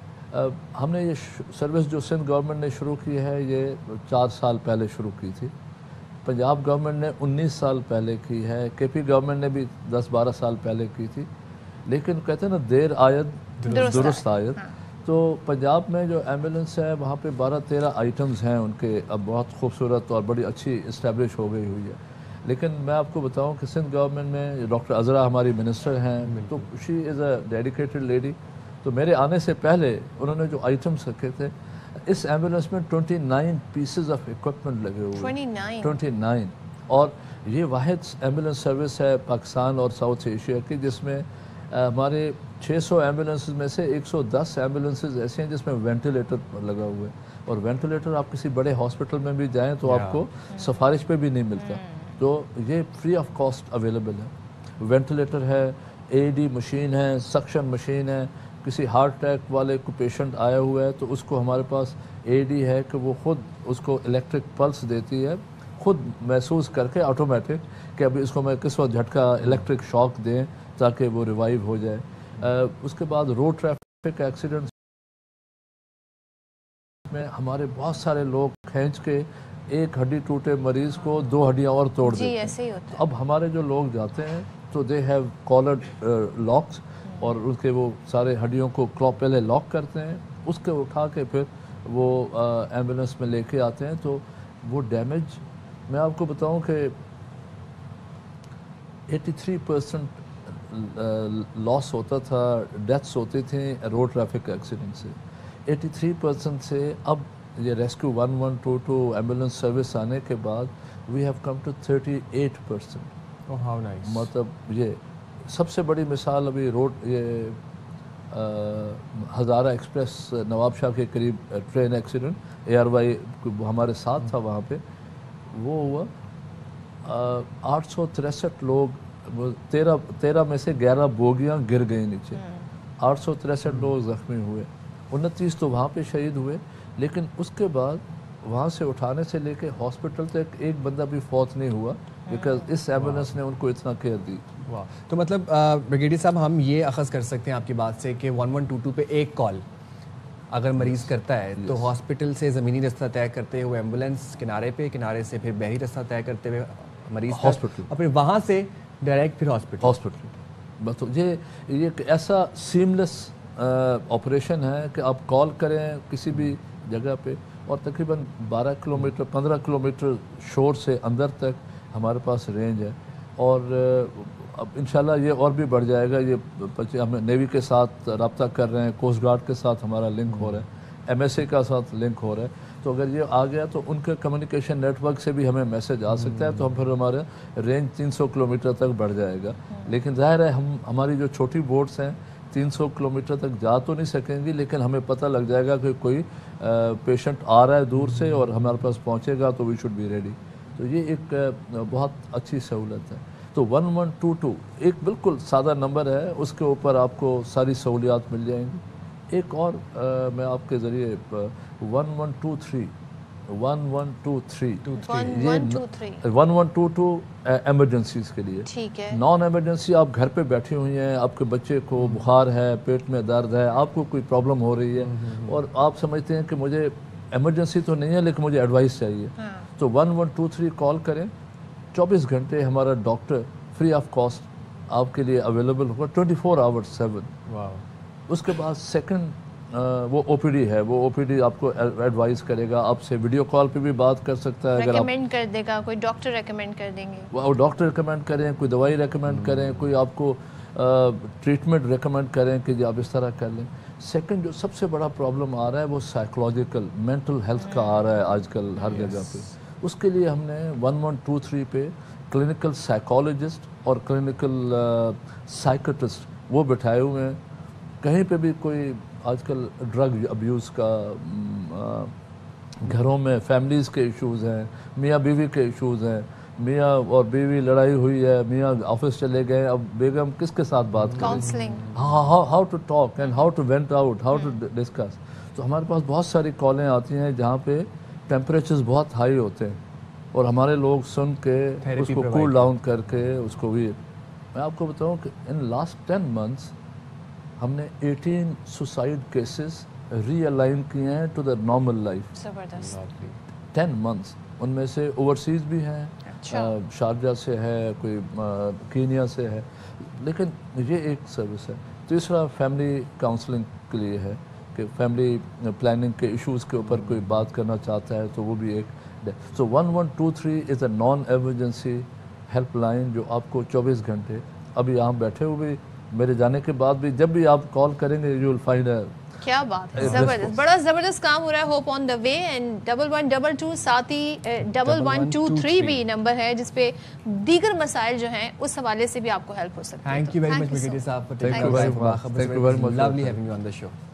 S1: ہم نے یہ سروس جو سندھ گورنمنٹ نے شروع کی ہے یہ 4 سال پہلے شروع کی تھی. پنجاب گورنمنٹ نے 19 سال پہلے کی ہے، کے پی گورنمنٹ نے بھی 10-12 سال پہلے کی تھی. لیکن کہتے ہیں نا دیر آید درست آید. تو پنجاب میں جو ایمبولینس ہے وہاں پہ 12-13 آئٹمز ہیں ان کے، اب بہت خوبصورت اور بڑی اچھی اسٹیبلش ہو گئی ہوئی ہے. لیکن میں آپ کو بتاؤں کہ سندھ گورنمنٹ میں ڈاکٹر عذرا ہماری منسٹر ہیں، تو شی از اے ڈیڈیکیٹڈ لیڈی. تو میرے آنے سے پہلے انہوں نے جو آئٹمس رکھے تھے، اس ایمبولینس میں 29 پیسز آف ایکوپمنٹ لگے ہوئے، 29. اور یہ واحد ایمبولینس سروس ہے پاکستان اور ساؤتھ ایشیا کی جس میں ہمارے 600 ایمبولینسز میں سے 110 ایمبولینسز ایسے ہیں جس میں وینٹیلیٹر لگا ہوا ہے. اور وینٹیلیٹر آپ کسی بڑے ہاسپٹل میں بھی جائیں تو آپ کو سفارش پہ بھی نہیں ملتا. تو یہ فری آف کاسٹ اویلیبل ہے. وینٹیلیٹر ہے، اے ڈی مشین ہے، سکشن مشین ہے، کسی ہارٹ اٹیک والے کو پیشنٹ آیا ہوا ہے تو اس کو ہمارے پاس اے ڈی ہے کہ وہ خود اس کو الیکٹرک پلس دیتی ہے، خود محسوس کر کے آٹومیٹک کہ ابھی اس کو میں کس وقت جھٹکا الیکٹرک شاک دیں تاکہ وہ ریوائیو ہو جائے۔ اس کے بعد روڈ ٹریفک ایکسیڈنٹس میں ہمارے بہت سارے لوگ کھینچ کے ایک ہڈی ٹوٹے مریض کو 2 ہڈیاں اور توڑ دیتے ہیں۔
S7: ایسے ہی ہوتا ہے۔
S1: اب ہمارے جو لوگ جاتے ہیں تو دے ہیو کالرڈ لاکس اور ان کے وہ سارے ہڈیوں کو پہلے لاک کرتے ہیں، اس کے اٹھا کے پھر وہ ایمبولینس میں لے کے آتے ہیں۔ تو وہ ڈیمیج میں آپ کو بتاؤں کہ 83% لاس ہوتا تھا، ڈیتھس ہوتی تھیں روڈ ٹریفک ایکسیڈنٹ سے۔ 83% سے اب یہ ریسکیو 1122 ایمبولینس سروس آنے کے بعد وی ہیو کم ٹو 38%۔ مطلب یہ سب سے بڑی مثال ابھی روڈ یہ ہزارہ ایکسپریس نواب شاہ کے قریب train accident A R Y ہمارے ساتھ تھا وہاں پہ، وہ ہوا 863 لوگ، 13 میں سے 11 بوگیاں گر گئیں نیچے، 863 لوگ زخمی ہوئے، 29 تو وہاں پہ شہید ہوئے۔ لیکن اس کے بعد وہاں سے اٹھانے سے لے کے ہاسپٹل تک ایک بندہ بھی فوت نہیں ہوا بیکاز اس ایمبولینس نے ان کو اتنا کیئر دی۔
S6: تو مطلب بریگیڈیئر صاحب ہم یہ اخذ کر سکتے ہیں آپ کی بات سے کہ 1122 پہ ایک کال اگر مریض کرتا ہے تو ہاسپٹل سے زمینی رستہ طے کرتے ہوئے ایمبولینس کنارے سے پھر بحری رستہ طے کرتے ہوئے مریض ہاسپٹل اور پھر وہاں سے ڈائریکٹ پھر ہاسپٹل۔
S1: بس یہ ایک ایسا سیملیس آپریشن ہے کہ آپ کال کریں کسی بھی جگہ پہ اور تقریباً 12 کلومیٹر 15 کلومیٹر شور سے اندر تک ہمارے پاس رینج ہے، اور اب انشاءاللہ یہ اور بھی بڑھ جائے گا۔ یہ ہم نیوی کے ساتھ رابطہ کر رہے ہیں، کوسٹ گارڈ کے ساتھ ہمارا لنک ہو رہا ہے، ایم ایس اے کا ساتھ لنک ہو رہا ہے۔ تو اگر یہ آ گیا تو ان کے کمیونیکیشن نیٹ ورک سے بھی ہمیں میسج آ سکتا ہے، تو ہم پھر ہمارے رینج 300 کلومیٹر تک بڑھ جائے گا۔ لیکن ظاہر ہے ہماری جو چھوٹی بوٹس ہیں 300 کلومیٹر تک جا تو نہیں سکیں گی، لیکن ہمیں پتہ لگ جائے گا کہ کوئی پیشنٹ آ رہا ہے دور سے اور ہمارے پاس پہنچے گا تو وی شوڈ بی ریڈی۔ تو یہ ایک بہت اچھی سہولت ہے۔ تو 1122 ایک بالکل سادہ نمبر ہے، اس کے اوپر آپ کو ساری سہولیات مل جائیں گی۔ ایک اور میں آپ کے ذریعے 1123 1122 ایمرجنسیز کے لیے، نان ایمرجنسی آپ گھر پہ بیٹھی ہوئی ہیں، آپ کے بچے کو بخار ہے، پیٹ میں درد ہے، آپ کو کوئی پرابلم ہو رہی ہے اور آپ سمجھتے ہیں کہ مجھے ایمرجنسی تو نہیں ہے لیکن مجھے ایڈوائس چاہیے، تو 1123 کال کریں، 24 گھنٹے ہمارا ڈاکٹر فری آف کاسٹ آپ کے لیے اویلیبل ہوگا 24/7۔ اس کے بعد سیکنڈ وہ او پی ڈی ہے، وہ او پی ڈی آپ کو ایڈوائز کرے گا، آپ سے ویڈیو کال پہ بھی بات کر سکتا ہے،
S7: ریکمینڈ کر دے گا، کوئی ڈاکٹر ریکمینڈ کر دیں گے،
S1: وہ ڈاکٹر ریکمینڈ کریں، کوئی دوائی ریکمینڈ کریں، کوئی آپ کو ٹریٹمنٹ ریکمینڈ کریں کہ جی آپ اس طرح کر لیں۔ سیکنڈ جو سب سے بڑا پرابلم آ رہا ہے وہ سائیکولوجیکل مینٹل ہیلتھ کا آ رہا ہے آج کل ہر جگہ پہ، اس کے لیے ہم نے 1123 پہ کلینکل سائیکالوجسٹ اور کلینکل سائیکٹرسٹ وہ بٹھائے ہوئے ہیں۔ کہیں پہ بھی کوئی آج کل ڈرگ ابیوز کا، گھروں میں فیملیز کے ایشوز ہیں، میاں بیوی کے ایشوز ہیں، میاں اور بیوی لڑائی ہوئی ہے، میاں آفس چلے گئے، اب بیگم کس کے ساتھ بات کریں، how to talk and how to vent out, how to discuss. تو ہمارے پاس بہت ساری کالیں آتی ہیں جہاں پہ ٹیمپریچرز بہت ہائی ہوتے ہیں اور ہمارے لوگ سن کے اس کو کول ڈاؤن کر کے اس کو بھی۔ میں آپ کو بتاؤں کہ ان لاسٹ 10 months ہم نے 18 سوسائڈ کیسز ری الائن کیے ہیں to the normal life. 10 months، ان میں سے اوورسیز بھی ہیں، شارجہ سے ہے، کوئی کینیا سے ہے، لیکن یہ ایک سروس ہے۔ تیسرا فیملی کاؤنسلنگ کے لیے ہے کہ فیملی پلاننگ کے ایشوز کے اوپر کوئی بات کرنا چاہتا ہے تو وہ بھی ایک۔ سو 1123 از اے نان ایمرجنسی ہیلپ لائن جو آپ کو 24 گھنٹے، ابھی یہاں بیٹھے ہوئے میرے جانے کے بعد بھی جب بھی آپ کال کریں گے یو ول فائنڈ اے۔
S7: کیا بات ہے، زبردست، بڑا زبردست کام ہو رہا ہے، hope on the way. And 1122 ساتھ ہی 1123 بھی نمبر ہے جس پہ دیگر مسائل جو ہیں اس حوالے سے بھی آپ کو ہیلپ ہو سکتی ہے۔
S6: Thank you very much brigadier صاحب، lovely having you on the show.